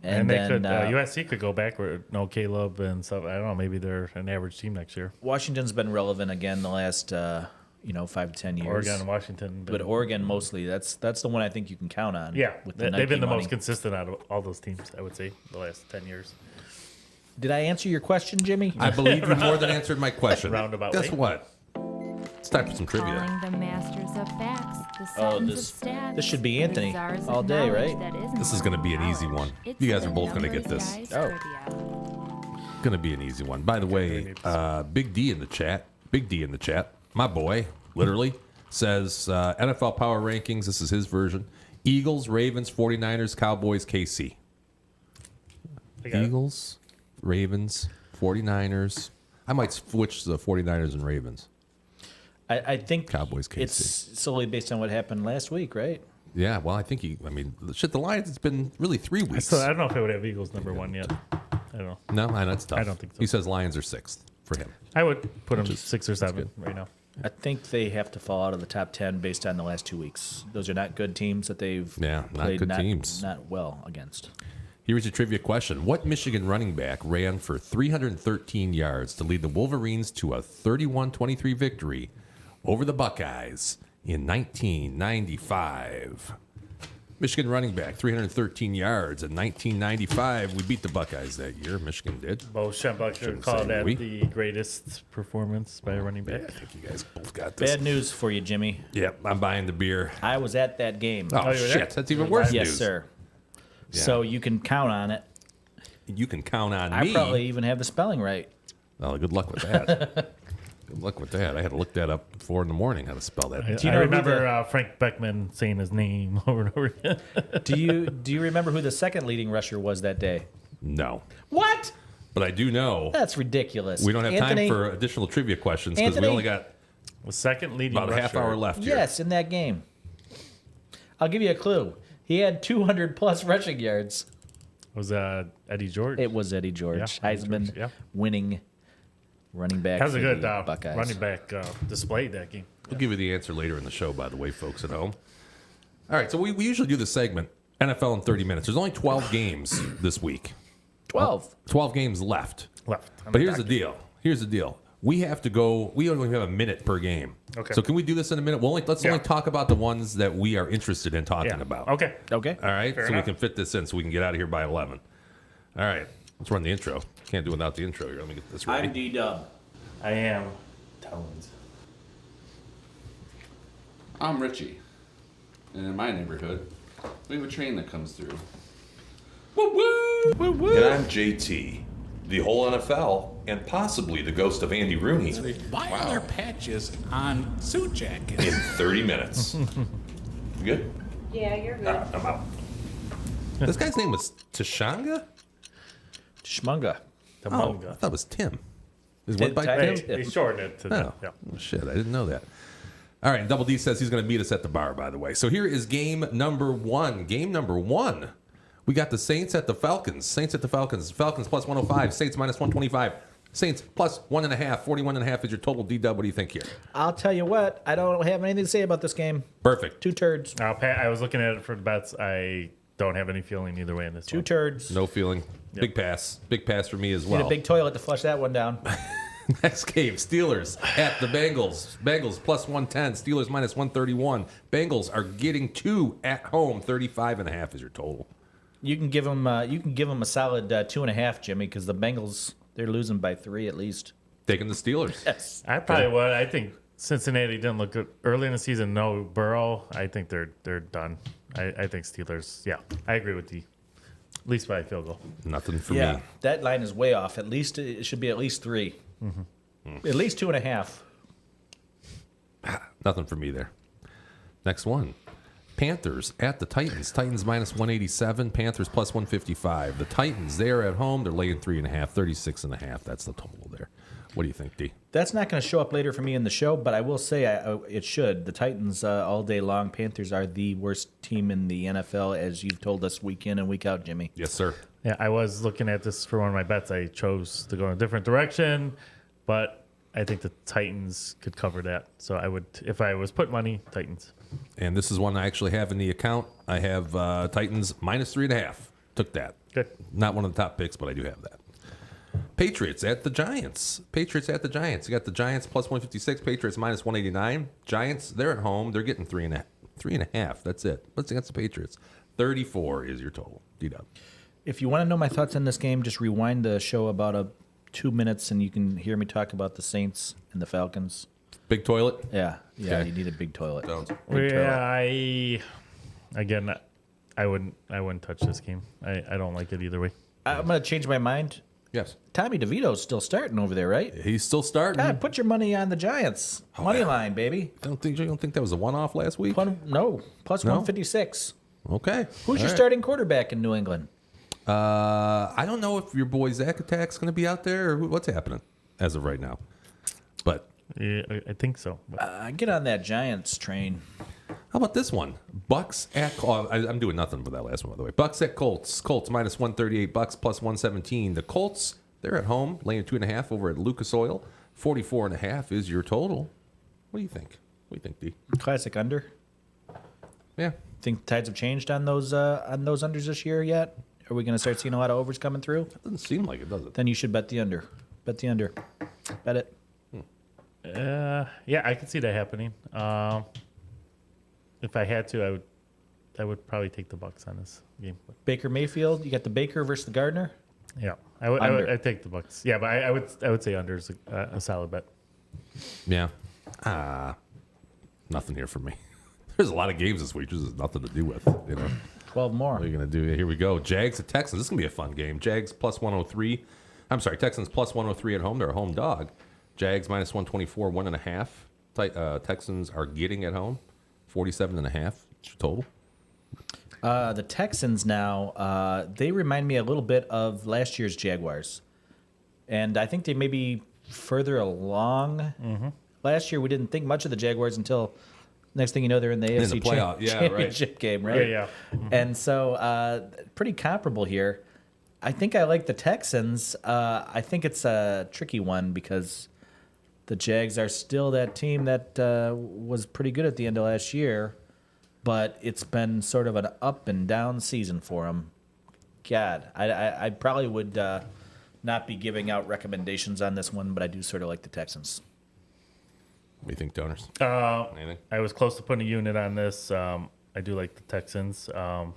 [SPEAKER 1] and they
[SPEAKER 5] then
[SPEAKER 1] could USC could go backward. No Caleb and stuff. I don't know. Maybe they're an average team next year.
[SPEAKER 5] Washington's been relevant again the last 5 to 10 years.
[SPEAKER 1] Oregon and Washington.
[SPEAKER 5] But Oregon mostly, that's the one I think you can count on.
[SPEAKER 1] Yeah,
[SPEAKER 5] with
[SPEAKER 1] they've
[SPEAKER 5] Nike
[SPEAKER 1] been the
[SPEAKER 5] money.
[SPEAKER 1] most consistent out of all those teams, I would say, the last 10 years.
[SPEAKER 5] Did I answer your question, Jimmy?
[SPEAKER 3] I believe you more than answered my question.
[SPEAKER 1] Roundabout
[SPEAKER 3] Guess
[SPEAKER 1] way.
[SPEAKER 3] what? It's time for some trivia.
[SPEAKER 7] Calling the masters of facts, the
[SPEAKER 5] Oh,
[SPEAKER 7] Sultans
[SPEAKER 5] this-
[SPEAKER 7] of stats,
[SPEAKER 5] this should be
[SPEAKER 7] the
[SPEAKER 5] Anthony
[SPEAKER 7] czars of
[SPEAKER 5] all day,
[SPEAKER 7] knowledge
[SPEAKER 5] right?
[SPEAKER 7] that isn't
[SPEAKER 3] This is gonna be an easy
[SPEAKER 7] knowledge.
[SPEAKER 3] one.
[SPEAKER 7] It's
[SPEAKER 3] You guys
[SPEAKER 7] the
[SPEAKER 3] are both gonna get
[SPEAKER 7] Numbers
[SPEAKER 3] this.
[SPEAKER 7] Guys
[SPEAKER 5] Oh.
[SPEAKER 7] trivia.
[SPEAKER 3] Gonna be an easy one. By the way, Big D in the chat. My boy, literally, says NFL Power Rankings. This is his version. Eagles, Ravens, 49ers, Cowboys, KC.
[SPEAKER 1] I got it.
[SPEAKER 3] Eagles, Ravens, 49ers. I might switch the 49ers and Ravens.
[SPEAKER 5] I think
[SPEAKER 3] Cowboys, KC.
[SPEAKER 5] it's solely based on what happened last week, right?
[SPEAKER 3] Yeah, well, I think the Lions, it's been really 3 weeks.
[SPEAKER 1] So I don't know if I would have Eagles number one yet. I don't know.
[SPEAKER 3] No, I know it's tough.
[SPEAKER 1] I don't think so.
[SPEAKER 3] He says Lions are 6th for him.
[SPEAKER 1] I would put them
[SPEAKER 3] Which is-
[SPEAKER 1] 6 or 7 right now.
[SPEAKER 5] I think they have to fall out of the top 10 based on the last 2 weeks. Those are not good teams that they've
[SPEAKER 3] Yeah, not
[SPEAKER 5] played
[SPEAKER 3] good teams.
[SPEAKER 5] not well against.
[SPEAKER 3] Here's a trivia question. What Michigan running back ran for 313 yards to lead the Wolverines to a 31-23 victory over the Buckeyes in 1995? Michigan running back, 313 yards in 1995. We beat the Buckeyes that year. Michigan did.
[SPEAKER 1] Bo Schembechler
[SPEAKER 3] Shouldn't
[SPEAKER 1] called
[SPEAKER 3] say
[SPEAKER 1] that
[SPEAKER 3] we.
[SPEAKER 1] the greatest performance by a running
[SPEAKER 3] I
[SPEAKER 1] back.
[SPEAKER 3] think you guys both got this.
[SPEAKER 5] Bad news for you, Jimmy.
[SPEAKER 3] Yep, I'm buying the beer.
[SPEAKER 5] I was at that game.
[SPEAKER 3] Oh,
[SPEAKER 1] you were
[SPEAKER 3] shit.
[SPEAKER 1] there?
[SPEAKER 3] That's even worse
[SPEAKER 5] yes,
[SPEAKER 3] news.
[SPEAKER 5] sir.
[SPEAKER 3] Yeah.
[SPEAKER 5] So you can count on it.
[SPEAKER 3] You can count on
[SPEAKER 5] I
[SPEAKER 3] me.
[SPEAKER 5] probably even have the spelling right.
[SPEAKER 3] Oh, good luck with that. Good luck with that. I had to look that up at 4 in the morning how to spell that.
[SPEAKER 5] Do you
[SPEAKER 1] I
[SPEAKER 5] know who
[SPEAKER 1] remember Frank Beckman saying his name over and over again.
[SPEAKER 5] Do you remember who the second leading rusher was that day?
[SPEAKER 3] No.
[SPEAKER 5] What?
[SPEAKER 3] But I do know
[SPEAKER 5] That's ridiculous.
[SPEAKER 3] we don't have
[SPEAKER 5] Anthony,
[SPEAKER 3] time for additional trivia questions because we
[SPEAKER 5] Anthony?
[SPEAKER 3] only got
[SPEAKER 1] The second leading
[SPEAKER 3] about a half
[SPEAKER 1] rusher.
[SPEAKER 3] hour left here.
[SPEAKER 5] Yes, in that game. I'll give you a clue. He had 200 plus rushing yards.
[SPEAKER 1] Was Eddie George.
[SPEAKER 5] It was Eddie George,
[SPEAKER 1] Yeah, Eddie
[SPEAKER 5] Heisman
[SPEAKER 1] George, yeah.
[SPEAKER 5] winning running back.
[SPEAKER 1] That was a
[SPEAKER 5] for
[SPEAKER 1] good
[SPEAKER 5] the Buckeyes.
[SPEAKER 1] running back display that game.
[SPEAKER 3] We'll give you the answer later in the show, by the way, folks at home. All right, so we usually do the segment, NFL in 30 minutes. There's only 12 games this week.
[SPEAKER 5] 12.
[SPEAKER 3] 12 games left.
[SPEAKER 1] Left.
[SPEAKER 3] But here's the deal. We have to go. We only have a minute per game.
[SPEAKER 1] Okay.
[SPEAKER 3] So can we do this in a minute? Let's
[SPEAKER 1] Yeah.
[SPEAKER 3] only talk about the ones that we are interested in talking
[SPEAKER 1] Yeah.
[SPEAKER 3] about.
[SPEAKER 1] Okay.
[SPEAKER 5] Okay.
[SPEAKER 3] All right.
[SPEAKER 1] Fair
[SPEAKER 3] so
[SPEAKER 1] enough.
[SPEAKER 3] we can fit this in, so we can get out of here by 11. All right. Let's run the intro. Can't do without the intro here. Let me get this ready.
[SPEAKER 5] I'm D-Dub.
[SPEAKER 1] I am Tones.
[SPEAKER 9] I'm Richie, and in my neighborhood, we have a train that comes through.
[SPEAKER 10] And I'm JT, the whole NFL, and possibly the ghost of Andy Rooney
[SPEAKER 11] Buying their patches on suit jackets.
[SPEAKER 10] in 30 minutes. You good?
[SPEAKER 12] Yeah, you're good.
[SPEAKER 10] I'm out.
[SPEAKER 3] This guy's name was Tashanga?
[SPEAKER 5] Schmunga.
[SPEAKER 1] The
[SPEAKER 3] Oh, I
[SPEAKER 1] Munga.
[SPEAKER 3] thought it was Tim. Is
[SPEAKER 5] Tim
[SPEAKER 3] one by
[SPEAKER 5] Ty-
[SPEAKER 3] Tim?
[SPEAKER 1] They shortened it to
[SPEAKER 3] Oh,
[SPEAKER 1] yeah.
[SPEAKER 3] shit. I didn't know that. All right. Double D says he's going to meet us at the bar, by the way. So here is game number 1. Game number 1. We got the Saints at the Falcons. Saints at the Falcons. Falcons plus 105. Saints minus 125. Saints plus 1.5. 41.5 is your total. D-Dub, what do you think here?
[SPEAKER 5] I'll tell you what, I don't have anything to say about this game.
[SPEAKER 3] Perfect.
[SPEAKER 5] 2 turds.
[SPEAKER 1] I was looking at it for the bets. I don't have any feeling either way in this
[SPEAKER 5] 2
[SPEAKER 1] one.
[SPEAKER 5] turds.
[SPEAKER 3] No feeling. Big pass. Big pass for me as
[SPEAKER 5] Need
[SPEAKER 3] well.
[SPEAKER 5] a big toilet to flush that one down.
[SPEAKER 3] Next game, Steelers at the Bengals. Bengals plus 110, Steelers minus 131. Bengals are getting 2 at home. 35.5 is your total.
[SPEAKER 5] You can give them a solid 2.5, Jimmy, because the Bengals, they're losing by 3 at least.
[SPEAKER 3] Taking the Steelers.
[SPEAKER 5] Yes.
[SPEAKER 1] I probably would. I think Cincinnati didn't look good early in the season. No Burrow. I think they're done. I think Steelers. Yeah, I agree with you. At least by a field goal.
[SPEAKER 3] Nothing for
[SPEAKER 5] Yeah,
[SPEAKER 3] me.
[SPEAKER 5] that line is way off. At least it should be at least 3. At least 2.5.
[SPEAKER 3] Nothing for me there. Next one. Panthers at the Titans. Titans minus 187. Panthers plus 155. The Titans, they are at home. They're laying 3.5. 36.5. That's the total there. What do you think, D?
[SPEAKER 5] That's not going to show up later for me in the show, but I will say it should. The Titans all day long. Panthers are the worst team in the NFL, as you've told us week in and week out, Jimmy.
[SPEAKER 3] Yes, sir.
[SPEAKER 1] Yeah, I was looking at this for one of my bets. I chose to go in a different direction, but I think the Titans could cover that. So I would, if I was put money, Titans.
[SPEAKER 3] And this is one I actually have in the account. I have Titans minus 3.5. Took that.
[SPEAKER 1] Good.
[SPEAKER 3] Not one of the top picks, but I do have that. Patriots at the Giants. Patriots at the Giants. You got the Giants plus 156. Patriots minus 189. Giants, they're at home. They're getting 3.5. That's it. What's against the Patriots? 34 is your total. D-Dub.
[SPEAKER 5] If you want to know my thoughts on this game, just rewind the show about 2 minutes, and you can hear me talk about the Saints and the Falcons.
[SPEAKER 3] Big toilet?
[SPEAKER 5] Yeah,
[SPEAKER 3] Okay.
[SPEAKER 5] you need a big toilet.
[SPEAKER 1] Yeah, I wouldn't touch this game. I don't like it either way.
[SPEAKER 5] I'm going to change my mind.
[SPEAKER 3] Yes.
[SPEAKER 5] Tommy DeVito's still starting over there, right?
[SPEAKER 3] He's still starting.
[SPEAKER 5] God, put your money on the Giants. Money line, baby.
[SPEAKER 3] You don't think that was a one-off last week?
[SPEAKER 5] No, plus
[SPEAKER 3] No?
[SPEAKER 5] 156.
[SPEAKER 3] Okay.
[SPEAKER 5] Who's your starting quarterback in New England?
[SPEAKER 3] I don't know if your boy Zach Attack's going to be out there or what's happening as of right now. But
[SPEAKER 1] Yeah, I think so.
[SPEAKER 5] Get on that Giants train.
[SPEAKER 3] how about this one? Bucks at I'm doing nothing with that last one, by the way. Bucks at Colts. Colts minus 138. Bucks plus 117. The Colts, they're at home, laying 2.5 over at Lucas Oil. 44.5 is your total. What do you think? What do you think, D?
[SPEAKER 5] Classic under.
[SPEAKER 3] Yeah.
[SPEAKER 5] Think tides have changed on those unders this year yet? Are we going to start seeing a lot of overs coming through?
[SPEAKER 3] Doesn't seem like it, does it?
[SPEAKER 5] Then you should bet the under. Bet the under. Bet it.
[SPEAKER 1] Yeah, I could see that happening. If I had to, I would probably take the Bucks on this game.
[SPEAKER 5] Baker Mayfield. You got the Baker versus the Gardner.
[SPEAKER 1] Yeah,
[SPEAKER 5] Under.
[SPEAKER 1] I'd take the Bucks. Yeah, but I would say under is a solid bet.
[SPEAKER 3] Yeah. Nothing here for me. There's a lot of games this week. There's nothing to do with,
[SPEAKER 5] 12 more.
[SPEAKER 3] What are you going to do? Here we go. Jags at Texans. This is going to be a fun game. Jags plus 103. I'm sorry, Texans plus 103 at home. They're a home dog. Jags minus 124, 1.5. Texans are getting at home. 47.5 total.
[SPEAKER 5] The Texans now, they remind me a little bit of last year's Jaguars. And I think they may be further along. Mm-hmm. Last year, we didn't think much of the Jaguars until next thing you know, they're in the AFC
[SPEAKER 3] playoff. Yeah,
[SPEAKER 5] championship game, right?
[SPEAKER 1] Yeah. Mm-hmm.
[SPEAKER 5] And so pretty comparable here. I think I like the Texans. I think it's a tricky one because the Jags are still that team that was pretty good at the end of last year, but it's been sort of an up and down season for them. God, I probably would not be giving out recommendations on this one, but I do sort of like the Texans.
[SPEAKER 3] What do you think, donors? Anything?
[SPEAKER 1] I was close to putting a unit on this. I do like the Texans. Home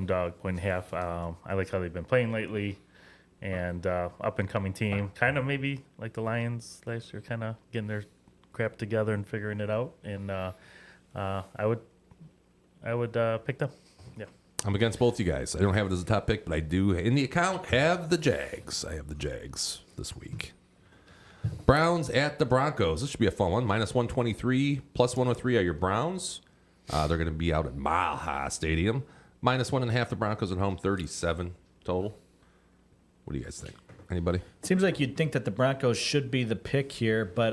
[SPEAKER 1] dog, 1.5. I like how they've been playing lately. And up and coming team, kind of maybe like the Lions last year, kind of getting their crap together and figuring it out. And I would pick them. Yeah.
[SPEAKER 3] I'm against both you guys. I don't have it as a top pick, but I do in the account have the Jags. I have the Jags this week. Browns at the Broncos. This should be a fun one. Minus 123, plus 103 are your Browns. They're going to be out at Mile High Stadium. Minus 1.5 the Broncos at home. 37 total. What do you guys think? Anybody?
[SPEAKER 5] Seems like you'd think that the Broncos should be the pick here, but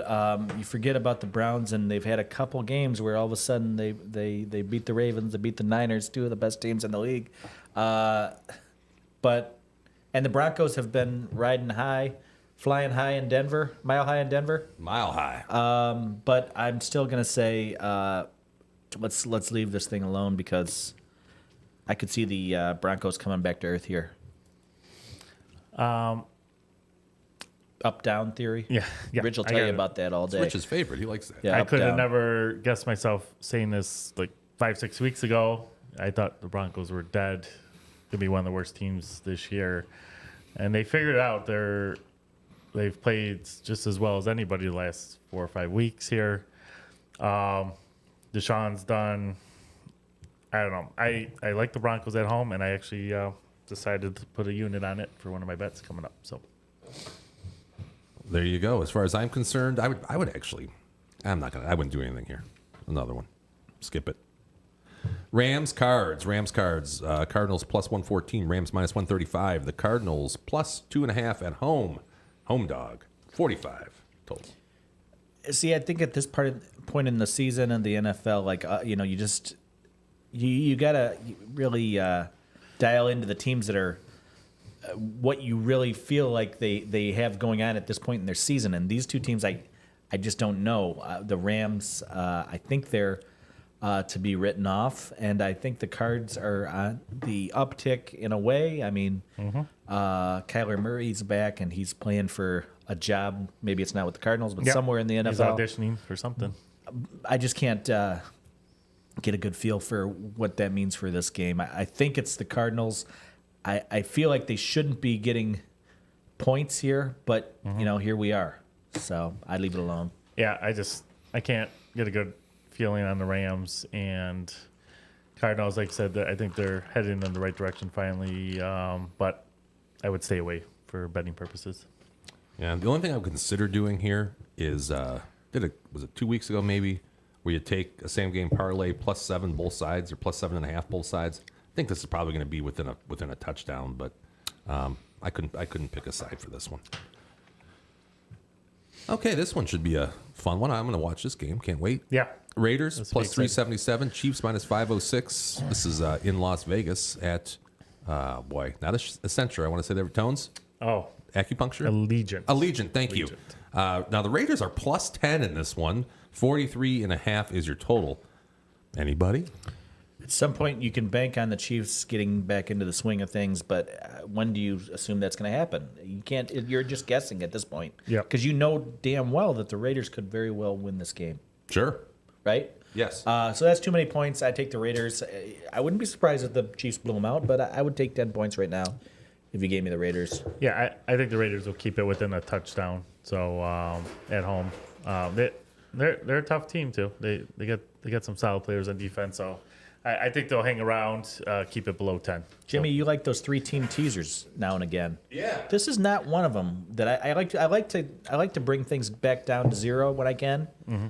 [SPEAKER 5] you forget about the Browns, and they've had a couple games where all of a sudden they beat the Ravens, they beat the Niners, two of the best teams in the league. And the Broncos have been riding high, flying high in Denver, mile high in Denver.
[SPEAKER 3] Mile high.
[SPEAKER 5] But I'm still gonna say let's leave this thing alone because I could see the Broncos coming back to earth here. up-down theory.
[SPEAKER 1] Yeah.
[SPEAKER 5] Rich will
[SPEAKER 1] I
[SPEAKER 5] tell you
[SPEAKER 1] got it.
[SPEAKER 5] about that all
[SPEAKER 3] It's
[SPEAKER 5] day.
[SPEAKER 3] Rich's favorite. He likes that.
[SPEAKER 5] Yeah,
[SPEAKER 1] I
[SPEAKER 5] up,
[SPEAKER 1] could have
[SPEAKER 5] down.
[SPEAKER 1] never guessed myself saying this like 5-6 weeks ago. I thought the Broncos were dead. Could be one of the worst teams this year, and they figured it out. They've played just as well as anybody the last 4 or 5 weeks here. Deshaun's done. I don't know. I like the Broncos at home, and I actually decided to put a unit on it for one of my bets coming up. So
[SPEAKER 3] There you go. As far as I'm concerned, I would actually. I wouldn't do anything here. Another one. Skip it. Rams cards. Cardinals plus 114. Rams minus 135. The Cardinals plus 2.5 at home. Home dog. 45 total.
[SPEAKER 5] See, I think at this point in the season and the NFL, like you gotta really dial into the teams that are what you really feel like they have going on at this point in their season. And these two teams, I just don't know. The Rams, I think they're to be written off, and I think the Cards are on the uptick in a way. I mean, Kyler Murray's back, and he's playing for a job. Maybe it's not with the Cardinals, but somewhere in the NFL.
[SPEAKER 1] He's auditioning for something.
[SPEAKER 5] I just can't get a good feel for what that means for this game. I think it's the Cardinals. I feel like they shouldn't be getting points here, but here we are. So I'd leave it alone.
[SPEAKER 1] Yeah, I can't get a good feeling on the Rams and Cardinals. Like I said, I think they're heading in the right direction finally, but I would stay away for betting purposes.
[SPEAKER 3] Yeah, the only thing I would consider doing here is was it 2 weeks ago maybe, where you take a same game parlay plus 7 both sides or plus 7.5 both sides. I think this is probably going to be within a touchdown, but I couldn't pick a side for this one. Okay, this one should be a fun one. I'm going to watch this game. Can't wait.
[SPEAKER 1] Yeah.
[SPEAKER 3] Raiders
[SPEAKER 1] This will
[SPEAKER 3] plus
[SPEAKER 1] be exciting.
[SPEAKER 3] 377, Chiefs minus 506. This is in Las Vegas at not Accenture. I want to say they were Tones.
[SPEAKER 1] Oh,
[SPEAKER 3] Acupuncture?
[SPEAKER 1] Allegiant.
[SPEAKER 3] Thank you. Now, the Raiders are plus 10 in this one. 43.5 is your total. Anybody?
[SPEAKER 5] At some point, you can bank on the Chiefs getting back into the swing of things, but when do you assume that's going to happen? You can't. You're just guessing at this point.
[SPEAKER 1] Yeah.
[SPEAKER 5] Because you know damn well that the Raiders could very well win this game.
[SPEAKER 3] Sure.
[SPEAKER 5] Right?
[SPEAKER 3] Yes.
[SPEAKER 5] So that's too many points. I take the Raiders. I wouldn't be surprised if the Chiefs blew them out, but I would take 10 points right now if you gave me the Raiders.
[SPEAKER 1] Yeah, I think the Raiders will keep it within a touchdown. So at home, they're a tough team too. They got some solid players on defense. So I think they'll hang around, keep it below 10.
[SPEAKER 5] Jimmy, you like those 3-team teasers now and again.
[SPEAKER 3] Yeah.
[SPEAKER 5] This is not one of them that I like. I like to bring things back down to 0 when I can. Mm-hmm.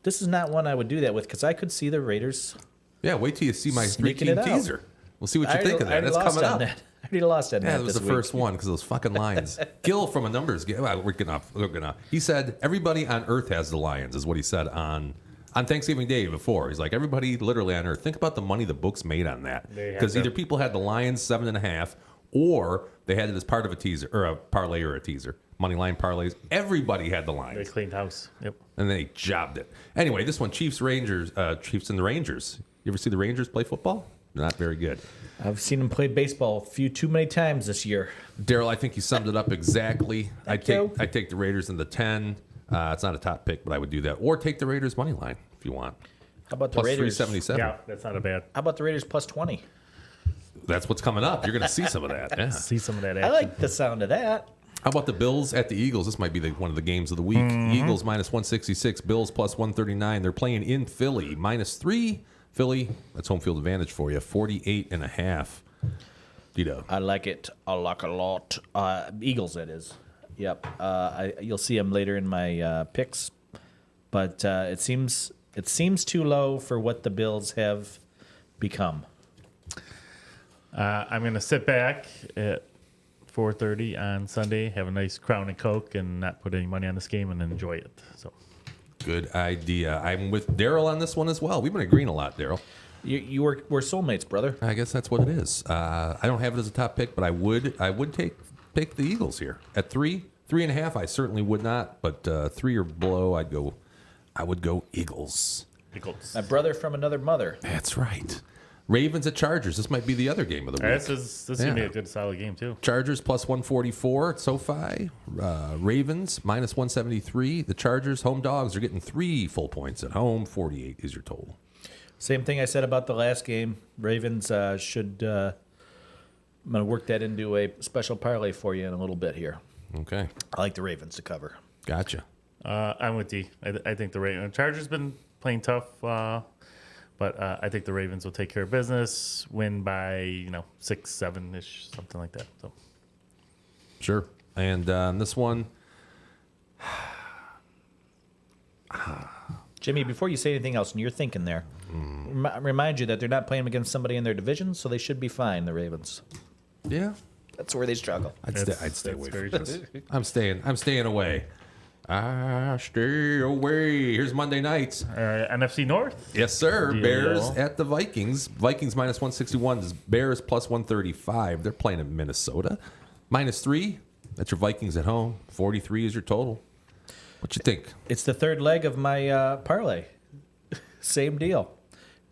[SPEAKER 5] This is not one I would do that with because I could see the Raiders.
[SPEAKER 3] Yeah, wait till you see my
[SPEAKER 5] sneaking
[SPEAKER 3] 3-team
[SPEAKER 5] it out.
[SPEAKER 3] teaser. We'll see what you think of that. That's coming up.
[SPEAKER 5] I already lost on that.
[SPEAKER 3] Yeah, that was the first one because those fucking Lions. Gil from a numbers game. Well, we're getting off. He said everybody on Earth has the Lions, is what he said on Thanksgiving Day before. He's like, everybody literally on Earth. Think about the money the books made on that. Because either people had the Lions 7.5, or they had it as part of a teaser or a parlay or a teaser. Money line parlays. Everybody had the Lions.
[SPEAKER 1] They cleaned house. Yep.
[SPEAKER 3] And they jobbed it. Anyway, this one, Chiefs and the Rangers. You ever see the Rangers play football? Not very good.
[SPEAKER 5] I've seen them play baseball too many times this year.
[SPEAKER 3] Daryl, I think you summed it up exactly. I
[SPEAKER 5] you.
[SPEAKER 3] take the Raiders in the 10. It's not a top pick, but I would do that. Or take the Raiders money line if you want.
[SPEAKER 5] How about the
[SPEAKER 3] Plus
[SPEAKER 5] Raiders?
[SPEAKER 3] 377.
[SPEAKER 1] Yeah, that's not a bad.
[SPEAKER 5] How about the Raiders plus 20?
[SPEAKER 3] That's what's coming up. You're going to see some of that. Yeah.
[SPEAKER 1] See some of that
[SPEAKER 5] I
[SPEAKER 1] action.
[SPEAKER 5] like the sound of that.
[SPEAKER 3] How about the Bills at the Eagles? This might be one of the games of the week. Eagles minus 166, Bills plus 139. They're playing in Philly. Minus 3. Philly, that's home field advantage for you. 48.5. Dito.
[SPEAKER 5] I like it. I like a lot. Eagles, that is. Yep. You'll see them later in my picks, but it seems too low for what the Bills have become.
[SPEAKER 1] I'm going to sit back at 4:30 on Sunday, have a nice Crown and Coke, and not put any money on this game and enjoy it. So,
[SPEAKER 3] Good idea. I'm with Daryl on this one as well. We've been agreeing a lot, Daryl.
[SPEAKER 5] We're soulmates, brother.
[SPEAKER 3] I guess that's what it is. I don't have it as a top pick, but I would take the Eagles here at 3.5. I certainly would not, but 3 or below, I would go Eagles.
[SPEAKER 1] Eagles.
[SPEAKER 5] My brother from another mother.
[SPEAKER 3] That's right. Ravens at Chargers. This might be the other game of the week.
[SPEAKER 1] This is going to be a good, solid game, too.
[SPEAKER 3] Chargers plus 144 at SoFi. Ravens minus 173. The Chargers, home dogs, are getting 3 full points at home. 48 is your total.
[SPEAKER 5] Same thing I said about the last game. Ravens should. I'm going to work that into a special parlay for you in a little bit here.
[SPEAKER 3] Okay.
[SPEAKER 5] I like the Ravens to cover.
[SPEAKER 3] Gotcha.
[SPEAKER 1] I'm with D. I think the Ravens. Chargers been playing tough, but I think the Ravens will take care of business, win by 6, 7-ish, something like that. So
[SPEAKER 3] Sure. And this one,
[SPEAKER 5] Jimmy, before you say anything else, and you're thinking there, remind you that they're not playing against somebody in their division, so they should be fine. The Ravens.
[SPEAKER 3] yeah,
[SPEAKER 5] That's where they struggle.
[SPEAKER 3] I'd stay away from
[SPEAKER 1] very
[SPEAKER 3] this.
[SPEAKER 1] true.
[SPEAKER 3] I'm staying away. I stay away. Here's Monday nights.
[SPEAKER 1] NFC North.
[SPEAKER 3] Yes, sir.
[SPEAKER 1] Deal.
[SPEAKER 3] Bears at the Vikings. Vikings minus 161. Bears plus 135. They're playing in Minnesota. Minus 3. That's your Vikings at home. 43 is your total. What you think?
[SPEAKER 5] It's the third leg of my parlay. Same deal.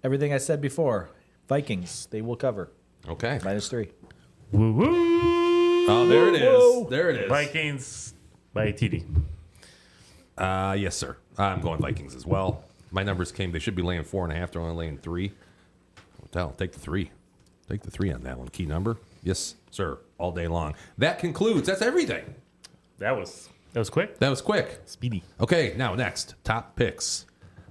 [SPEAKER 5] Everything I said before. Vikings, they will cover.
[SPEAKER 3] Okay.
[SPEAKER 5] Minus 3.
[SPEAKER 1] Woo woo.
[SPEAKER 3] Oh, there it is.
[SPEAKER 5] Whoa.
[SPEAKER 3] There it is.
[SPEAKER 1] Vikings by TD.
[SPEAKER 3] Yes, sir. I'm going Vikings as well. My numbers came. They should be laying 4.5. They're only laying 3. What the hell? Take the 3. Take the 3 on that one. Key number. Yes, sir. All day long. That concludes. That's everything.
[SPEAKER 1] That was quick.
[SPEAKER 3] That was quick.
[SPEAKER 1] Speedy.
[SPEAKER 3] Okay, now next. Top picks.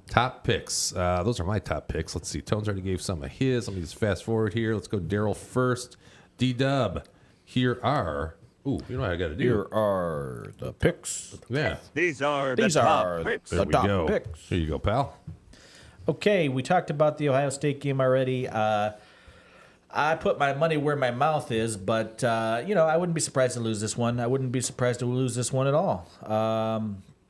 [SPEAKER 3] Top picks. Those are my top picks. Let's see. Tones already gave some of his. Let me just fast forward here. Let's go Daryl first. D-Dub. Here are... Ooh, you know what I got to do.
[SPEAKER 5] Here are the picks.
[SPEAKER 3] Yeah.
[SPEAKER 12] These are
[SPEAKER 5] These are
[SPEAKER 3] There
[SPEAKER 5] the
[SPEAKER 3] we
[SPEAKER 5] top
[SPEAKER 3] go.
[SPEAKER 5] picks.
[SPEAKER 3] Here you go, pal.
[SPEAKER 5] Okay, we talked about the Ohio State game already. I put my money where my mouth is, but, I wouldn't be surprised to lose this one. I wouldn't be surprised to lose this one at all.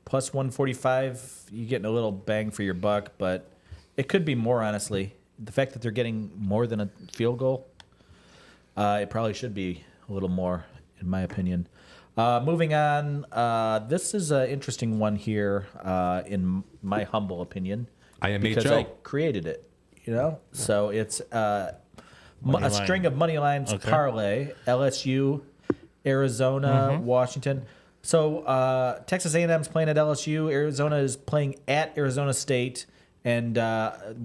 [SPEAKER 5] Plus 145, you're getting a little bang for your buck, but it could be more, honestly. The fact that they're getting more than a field goal, it probably should be a little more, in my opinion. Moving on, this is an interesting one here, in my humble opinion. Because I created it, So it's a string of money lines parlay. LSU, Arizona, Washington. So Texas A&M's playing at LSU. Arizona is playing at Arizona State. And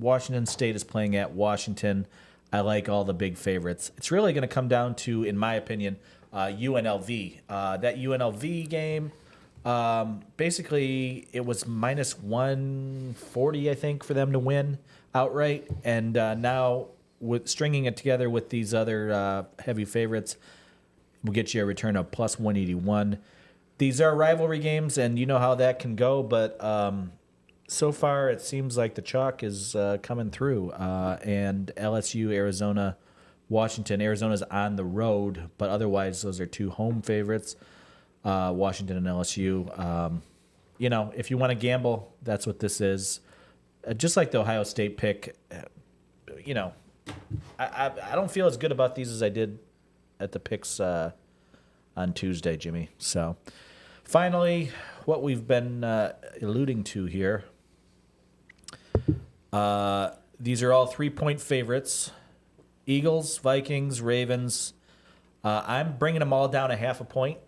[SPEAKER 5] Washington State is playing at Washington. I like all the big favorites. It's really going to come down to, in my opinion, UNLV. That UNLV game, basically, it was minus 140, I think, for them to win outright. And now, with stringing it together with these other heavy favorites, will get you a return of plus 181. These are rivalry games, and you know how that can go, but so far it seems like the chalk is coming through. And LSU, Arizona, Washington. Arizona's on the road, but otherwise those are two home favorites, Washington and LSU. If you want to gamble, that's what this is. Just like the Ohio State pick, I don't feel as good about these as I did at the picks on Tuesday, Jimmy. So finally, what we've been alluding to here, these are all 3-point favorites. Eagles, Vikings, Ravens. I'm bringing them all down a half a point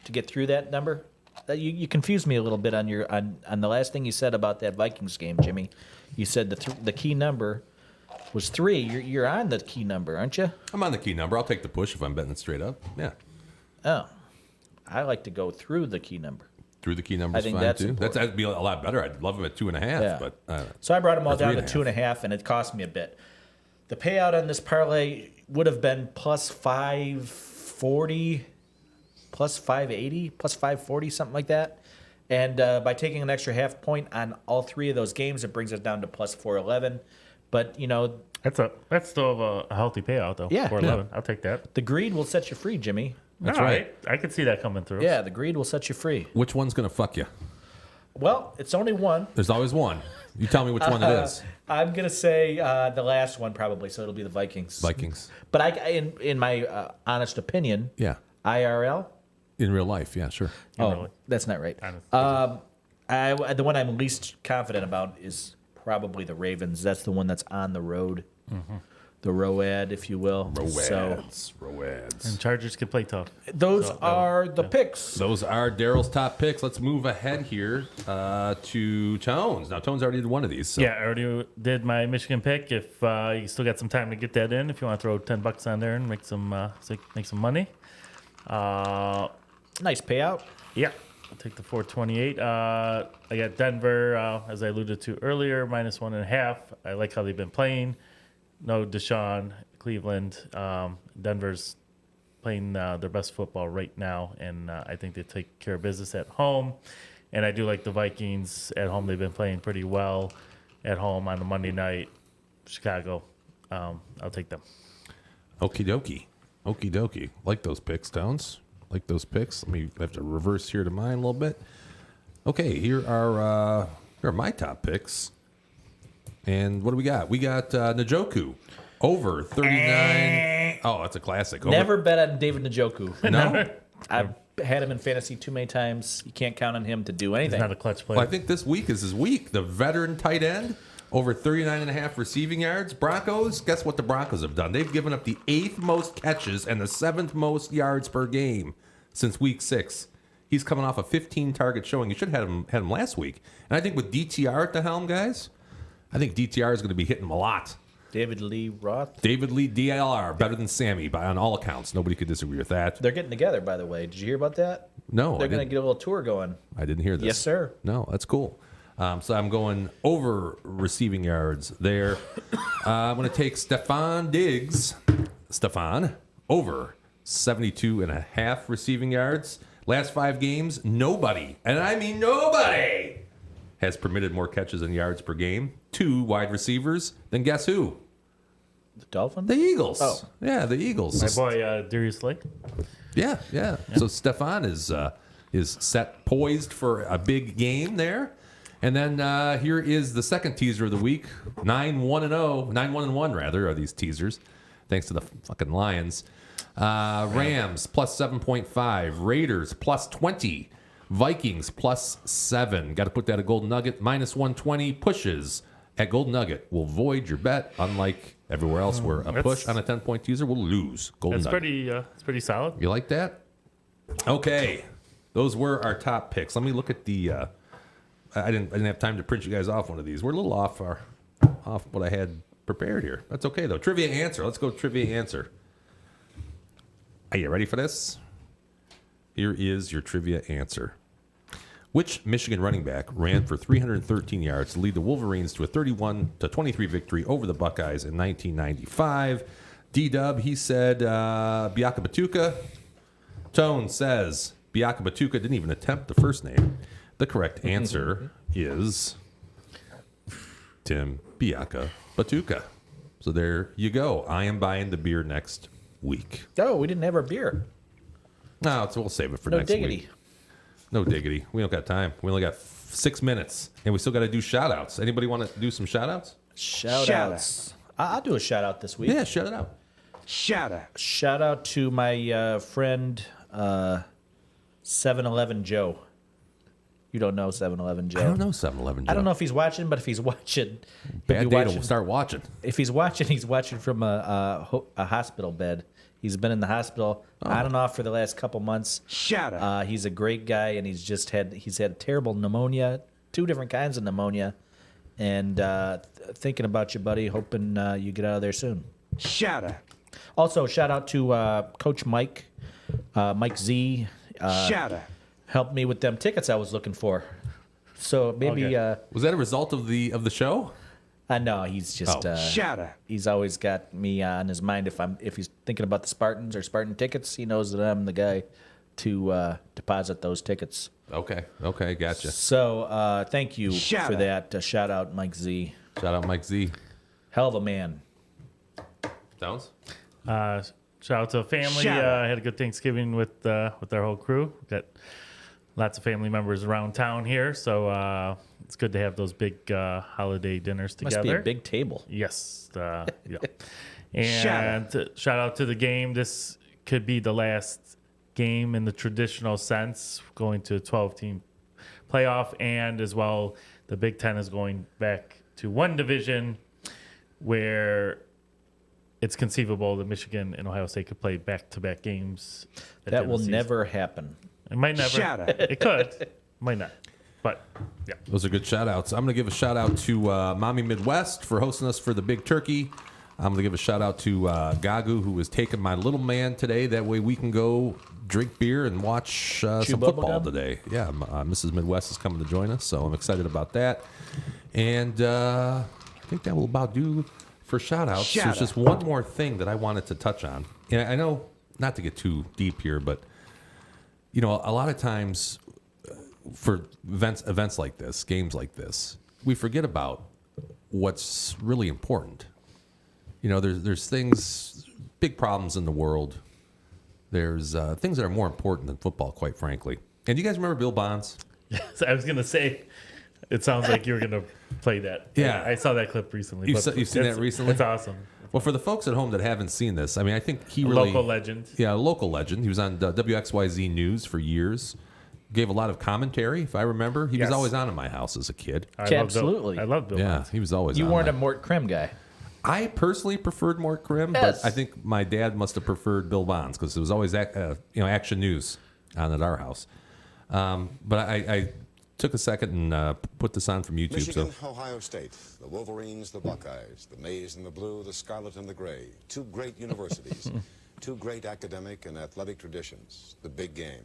[SPEAKER 5] to get through that number. You confused me a little bit on the last thing you said about that Vikings game, Jimmy. You said the key number was 3. You're on the key number, aren't you?
[SPEAKER 3] I'm on the key number. I'll take the push if I'm betting it straight up. Yeah.
[SPEAKER 5] Oh, I like to go through the key number.
[SPEAKER 3] Through the key number is
[SPEAKER 5] I think
[SPEAKER 3] fine
[SPEAKER 5] that's
[SPEAKER 3] too.
[SPEAKER 5] important.
[SPEAKER 3] That'd be a lot better. I'd love them at 2.5.
[SPEAKER 5] Yeah.
[SPEAKER 3] But
[SPEAKER 5] so I brought them all
[SPEAKER 3] or
[SPEAKER 5] down to
[SPEAKER 3] 3.5.
[SPEAKER 5] 2.5, and it cost me a bit. The payout on this parlay would have been plus 540, plus 580, plus 540, something like that. And by taking an extra half point on all 3 of those games, it brings us down to plus 411. But
[SPEAKER 1] that's still a healthy payout though.
[SPEAKER 5] Yeah.
[SPEAKER 1] 411. I'll take that.
[SPEAKER 5] the greed will set you free, Jimmy.
[SPEAKER 3] That's
[SPEAKER 1] All
[SPEAKER 3] right.
[SPEAKER 1] I could see that coming through.
[SPEAKER 5] Yeah, the greed will set you free.
[SPEAKER 3] Which one's gonna fuck you?
[SPEAKER 5] Well, it's only one.
[SPEAKER 3] There's always one. You tell me which one it is.
[SPEAKER 5] I'm gonna say the last one probably, so it'll be the Vikings.
[SPEAKER 3] Vikings.
[SPEAKER 5] But in my honest opinion,
[SPEAKER 3] Yeah.
[SPEAKER 5] IRL.
[SPEAKER 3] In real life, yeah, sure.
[SPEAKER 5] Oh, that's not right. The one I'm least confident about is probably the Ravens. That's the one that's on the road. the Road, if you will. So
[SPEAKER 3] Roads.
[SPEAKER 1] And Chargers can play tough.
[SPEAKER 5] those
[SPEAKER 1] So,
[SPEAKER 5] are the picks.
[SPEAKER 3] Those are Daryl's top picks. Let's move ahead here to Tones. Now, Tones already did one of these. So.
[SPEAKER 1] Yeah, I already did my Michigan pick. If you still got some time to get that in, if you want to throw $10 on there and make some money.
[SPEAKER 5] Nice payout.
[SPEAKER 1] Yeah, I'll take the 428. I got Denver, as I alluded to earlier, -1.5. I like how they've been playing. No Deshaun, Cleveland. Denver's playing their best football right now, and I think they take care of business at home. And I do like the Vikings at home. They've been playing pretty well at home on the Monday night. Chicago, I'll take them.
[SPEAKER 3] Okie dokie. Okie dokie. Like those picks, Tones. Like those picks. Let me have to reverse here to mine a little bit. Okay, here are my top picks. And what do we got? We got Njoku over 39. Oh, that's a classic. Over.
[SPEAKER 5] Never bet on David Njoku.
[SPEAKER 3] No?
[SPEAKER 5] I've had him in fantasy too many times. You can't count on him to do
[SPEAKER 1] He's
[SPEAKER 5] anything.
[SPEAKER 1] not a clutch player.
[SPEAKER 3] Well, I think this week is his week. The veteran tight end, over 39.5 receiving yards. Broncos, guess what the Broncos have done? They've given up the 8th most catches and the 7th most yards per game since week 6. He's coming off a 15-target showing. You should have had him last week. And I think with DTR at the helm, guys, I think DTR is going to be hitting him a lot.
[SPEAKER 5] David Lee Roth.
[SPEAKER 3] David Lee, DLR, better than Sammy on all accounts. Nobody could disagree with that.
[SPEAKER 5] They're getting together, by the way. Did you hear about that?
[SPEAKER 3] No,
[SPEAKER 5] They're
[SPEAKER 3] I
[SPEAKER 5] going to
[SPEAKER 3] didn't.
[SPEAKER 5] get a little tour going.
[SPEAKER 3] I didn't hear this.
[SPEAKER 5] Yes, sir.
[SPEAKER 3] No, that's cool. So I'm going over receiving yards there. I'm going to take Stephon Diggs. Stephon over 72.5 receiving yards. Last 5 games, nobody, and I mean nobody, has permitted more catches and yards per game. 2 wide receivers. Then guess who?
[SPEAKER 5] The Dolphins?
[SPEAKER 3] The Eagles.
[SPEAKER 5] Oh.
[SPEAKER 3] Yeah, the Eagles.
[SPEAKER 1] My boy Darius Slay.
[SPEAKER 3] Yeah. So Stephon is set, poised for a big game there. And then here is the second teaser of the week. 9-1 rather are these teasers, thanks to the fucking Lions. Rams plus 7.5, Raiders plus 20, Vikings plus 7. Got to put that at Golden Nugget. -120 pushes at Golden Nugget will void your bet, unlike everywhere else where a push on a 10-point teaser will lose. Golden Nugget.
[SPEAKER 1] It's pretty solid.
[SPEAKER 3] You like that? Okay, those were our top picks. Let me look at the. I didn't have time to print you guys off one of these. We're a little off what I had prepared here. That's okay though. Trivia answer. Let's go trivia answer. Are you ready for this? Here is your trivia answer. Which Michigan running back ran for 313 yards to lead the Wolverines to a 31-23 victory over the Buckeyes in 1995? D-Dub, he said Biaka Batuka. Tone says Biaka Batuka didn't even attempt the first name. The correct answer is Tim Biaka Batuka. So there you go. I am buying the beer next week.
[SPEAKER 5] Oh, we didn't have our beer.
[SPEAKER 3] No, we'll save it for
[SPEAKER 5] No
[SPEAKER 3] next
[SPEAKER 5] diggity.
[SPEAKER 3] week. No diggity. We don't got time. We only got 6 minutes, and we still got to do shout-outs. Anybody want to do some shout-outs?
[SPEAKER 5] Shout-outs. I'll do a shout-out this week.
[SPEAKER 3] Yeah, shout it out.
[SPEAKER 5] Shout out to my friend 7-Eleven Joe. You don't know 7-Eleven Joe.
[SPEAKER 3] I don't know 7-Eleven Joe.
[SPEAKER 5] I don't know if he's watching, but if he's watching,
[SPEAKER 3] Bad day to start watching.
[SPEAKER 5] If he's watching from a hospital bed. He's been in the hospital on and off for the last couple months. He's a great guy, and he's had terrible pneumonia, 2 different kinds of pneumonia, and thinking about you, buddy. Hoping you get out of there soon. Also, shout out to Coach Mike, Mike Z. Helped me with them tickets I was looking for. So maybe
[SPEAKER 3] was that a result of the show?
[SPEAKER 5] No, he's just he's always got me on his mind. If he's thinking about the Spartans or Spartan tickets, he knows that I'm the guy to deposit those tickets.
[SPEAKER 3] Okay, gotcha.
[SPEAKER 5] So thank you for that. Shout out Mike Z.
[SPEAKER 3] Shout out Mike Z.
[SPEAKER 5] Hell of a man.
[SPEAKER 3] Sounds.
[SPEAKER 1] Shout out to the family. I had a good Thanksgiving with our whole crew. Got lots of family members around town here, so it's good to have those big holiday dinners together.
[SPEAKER 5] Must be a big table.
[SPEAKER 1] Yes. Yeah. And shout out to the game. This could be the last game in the traditional sense, going to a 12-team playoff, and as well, the Big Ten is going back to one division where it's conceivable that Michigan and Ohio State could play back-to-back games. at the
[SPEAKER 5] That
[SPEAKER 1] end of
[SPEAKER 5] will
[SPEAKER 1] the season.
[SPEAKER 5] never happen.
[SPEAKER 1] It might never.
[SPEAKER 12] Shut up.
[SPEAKER 1] It could. Might not. But yeah.
[SPEAKER 3] Those are good shout outs. I'm going to give a shout out to Mommy Midwest for hosting us for the Big Turkey. I'm going to give a shout out to Gagu, who was taking my little man today. That way we can go drink beer and watch some football
[SPEAKER 5] bubblegum?
[SPEAKER 3] today. Yeah, Mrs. Midwest is coming to join us, so I'm excited about that. And I think that will about do for shout outs. There's just one more thing that I wanted to touch on. And I know not to get too deep here, but you know, a lot of times for events like this, games like this, we forget about what's really important. You know, there's things, big problems in the world. There's things that are more important than football, quite frankly. And do you guys remember Bill Bonds?
[SPEAKER 1] Yes, I was gonna say. It sounds like you were gonna play that.
[SPEAKER 3] Yeah.
[SPEAKER 1] I saw that clip recently.
[SPEAKER 3] You've
[SPEAKER 1] but
[SPEAKER 3] seen that recently?
[SPEAKER 1] It's awesome.
[SPEAKER 3] Well, for the folks at home that haven't seen this, I mean, I think he really...
[SPEAKER 1] Local legend.
[SPEAKER 3] Yeah, a local legend. He was on WXYZ News for years. Gave a lot of commentary, if I remember. He was
[SPEAKER 1] Yes.
[SPEAKER 3] always on in my house as a kid.
[SPEAKER 5] Absolutely.
[SPEAKER 1] I love Bill
[SPEAKER 3] Yeah,
[SPEAKER 1] Bonds.
[SPEAKER 3] he was always
[SPEAKER 5] You
[SPEAKER 3] on.
[SPEAKER 5] weren't
[SPEAKER 3] there.
[SPEAKER 5] a Mort Krim guy.
[SPEAKER 3] I personally preferred Mort Krim,
[SPEAKER 5] Yes.
[SPEAKER 3] but I think my dad must have preferred Bill Bonds because it was always action news on at our house. But I took a second and put this on from YouTube.
[SPEAKER 13] Michigan,
[SPEAKER 3] So
[SPEAKER 13] Ohio State, the Wolverines, the Buckeyes, the Maize and the Blue, the Scarlet and the Gray. Two great universities, two great academic and athletic traditions. The big game.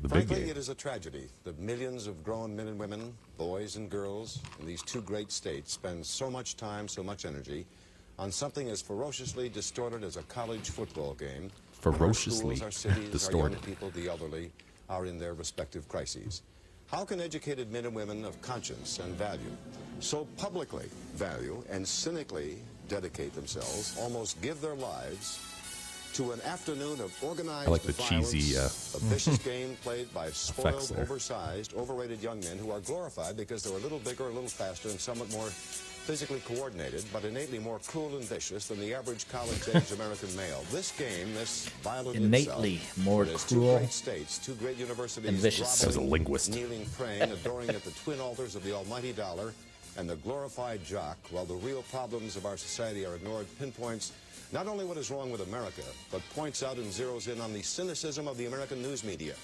[SPEAKER 3] The big
[SPEAKER 13] Frankly,
[SPEAKER 3] game.
[SPEAKER 13] it is a tragedy that millions of grown men and women, boys and girls, in these two great states spend so much time, so much energy on something as ferociously distorted as a college football game.
[SPEAKER 3] Ferociously
[SPEAKER 13] Our schools, our cities,
[SPEAKER 3] distorted.
[SPEAKER 13] our young people, the elderly, are in their respective crises. How can educated men and women of conscience and value so publicly value and cynically dedicate themselves, almost give their lives to an afternoon of organized
[SPEAKER 3] I like the
[SPEAKER 13] violence,
[SPEAKER 3] cheesy,
[SPEAKER 13] a vicious game played by
[SPEAKER 3] effects
[SPEAKER 13] spoiled,
[SPEAKER 3] there.
[SPEAKER 13] oversized, overrated young men who are glorified because they're a little bigger, a little faster, and somewhat more physically coordinated, but innately more cruel and vicious than the average college-age American male. This game, this violent
[SPEAKER 5] Innately
[SPEAKER 13] itself,
[SPEAKER 5] more
[SPEAKER 13] it is
[SPEAKER 5] cruel
[SPEAKER 13] two great states, two great universities,
[SPEAKER 5] and vicious.
[SPEAKER 3] As a
[SPEAKER 13] groveling,
[SPEAKER 3] linguist.
[SPEAKER 13] kneeling, praying, adoring at the twin altars of the almighty dollar and the glorified jock, while the real problems of our society are ignored, pinpoints not only what is wrong with America, but points out and zeroes in on the cynicism of the American news media.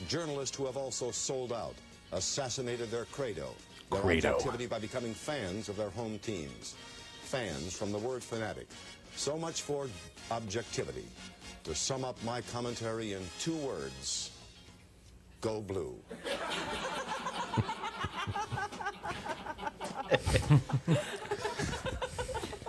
[SPEAKER 13] Journalists who have also sold out, assassinated their credo, their objectivity by becoming fans of their home teams. Fans from the word fanatic. So much for objectivity. To sum up my commentary in 2 words, go blue.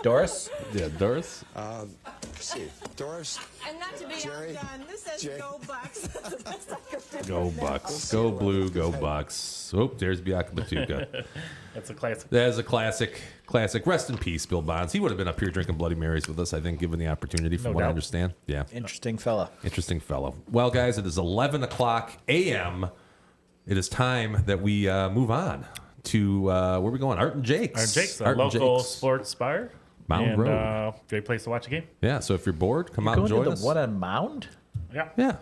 [SPEAKER 5] Doris?
[SPEAKER 3] yeah, Doris.
[SPEAKER 13] Let's see, Doris,
[SPEAKER 14] And not to be
[SPEAKER 13] Jerry,
[SPEAKER 14] outdone, this says
[SPEAKER 13] Jay.
[SPEAKER 14] go Bucks. That's the best I could do.
[SPEAKER 3] Go Bucks. Go Blue. Go Bucks. Oh, there's Bianca Batuka.
[SPEAKER 1] That's a classic.
[SPEAKER 3] That is a classic. Rest in peace, Bill Bonds. He would have been up here drinking Bloody Marys with us, I think, given the opportunity, from
[SPEAKER 1] No
[SPEAKER 3] what I
[SPEAKER 1] doubt.
[SPEAKER 3] understand. Yeah.
[SPEAKER 5] Interesting fella.
[SPEAKER 3] Interesting fellow. Well, guys, it is 11 o'clock a.m. It is time that we move on to where are we going? Art and Jake's.
[SPEAKER 1] Our Jake's, a
[SPEAKER 3] Art and
[SPEAKER 1] local
[SPEAKER 3] Jake's.
[SPEAKER 1] sports bar.
[SPEAKER 3] Mountain
[SPEAKER 1] and,
[SPEAKER 3] Road.
[SPEAKER 1] Great place to watch a game.
[SPEAKER 3] Yeah, so if you're bored, come out and
[SPEAKER 5] Going
[SPEAKER 3] join
[SPEAKER 5] to
[SPEAKER 3] us.
[SPEAKER 5] the one on Mound?
[SPEAKER 1] Yeah.
[SPEAKER 3] Yeah.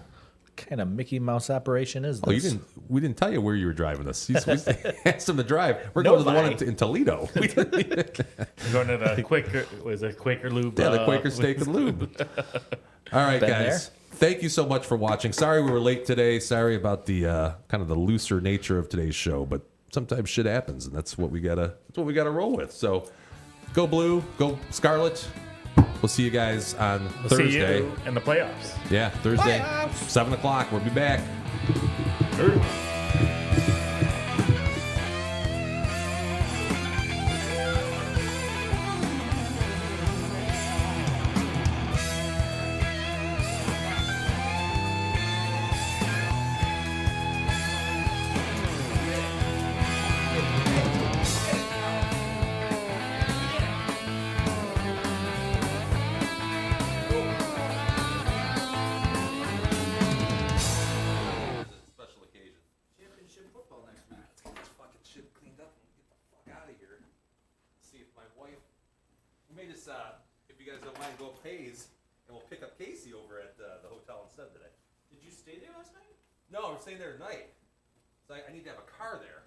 [SPEAKER 5] What kind of Mickey Mouse operation is
[SPEAKER 3] Oh,
[SPEAKER 5] this?
[SPEAKER 3] we didn't tell you where you were driving us. We asked him to drive. We're going to the one
[SPEAKER 5] Nobody.
[SPEAKER 3] in Toledo. We didn't-
[SPEAKER 1] We're going to the Quaker. Was it Quaker Lube?
[SPEAKER 3] Yeah, the Quaker Steak and Lube. All right,
[SPEAKER 5] Been
[SPEAKER 3] guys. Thank you so much for watching. Sorry we were late today. Sorry about the kind of the looser nature of today's show, but sometimes shit happens, and that's what we gotta roll with. So, go Blue, go Scarlet. We'll see you guys on
[SPEAKER 1] We'll
[SPEAKER 3] Thursday.
[SPEAKER 1] see you in the playoffs.
[SPEAKER 3] Yeah, Thursday, 7 o'clock. We'll be back. Special occasion.
[SPEAKER 2] Championship football next week.
[SPEAKER 3] Let's get this fucking shit cleaned up and get the fuck out of here. See if my wife made us, if you guys don't mind, go up Hayes, and we'll pick up Casey over at the hotel instead today.
[SPEAKER 2] Did you stay there last night?
[SPEAKER 3] No, we're staying there tonight. So I need to have a car there.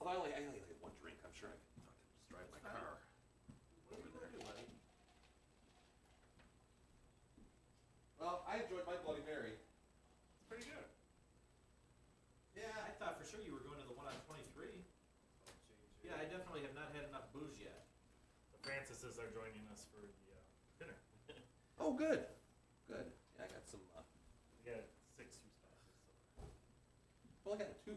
[SPEAKER 3] Although I only had 1 drink, I'm sure I can fucking just drive my car. What are we gonna do, honey? I enjoyed my Bloody Mary.
[SPEAKER 1] It's pretty good.
[SPEAKER 2] Yeah, I thought for sure you were going to the one on 23. Yeah, I definitely have not had enough booze yet.
[SPEAKER 1] The Francises are joining us for the dinner.
[SPEAKER 3] Oh, good. Good. Yeah, I got some.
[SPEAKER 1] We got 6 juice boxes. So.
[SPEAKER 3] Well, I got 2.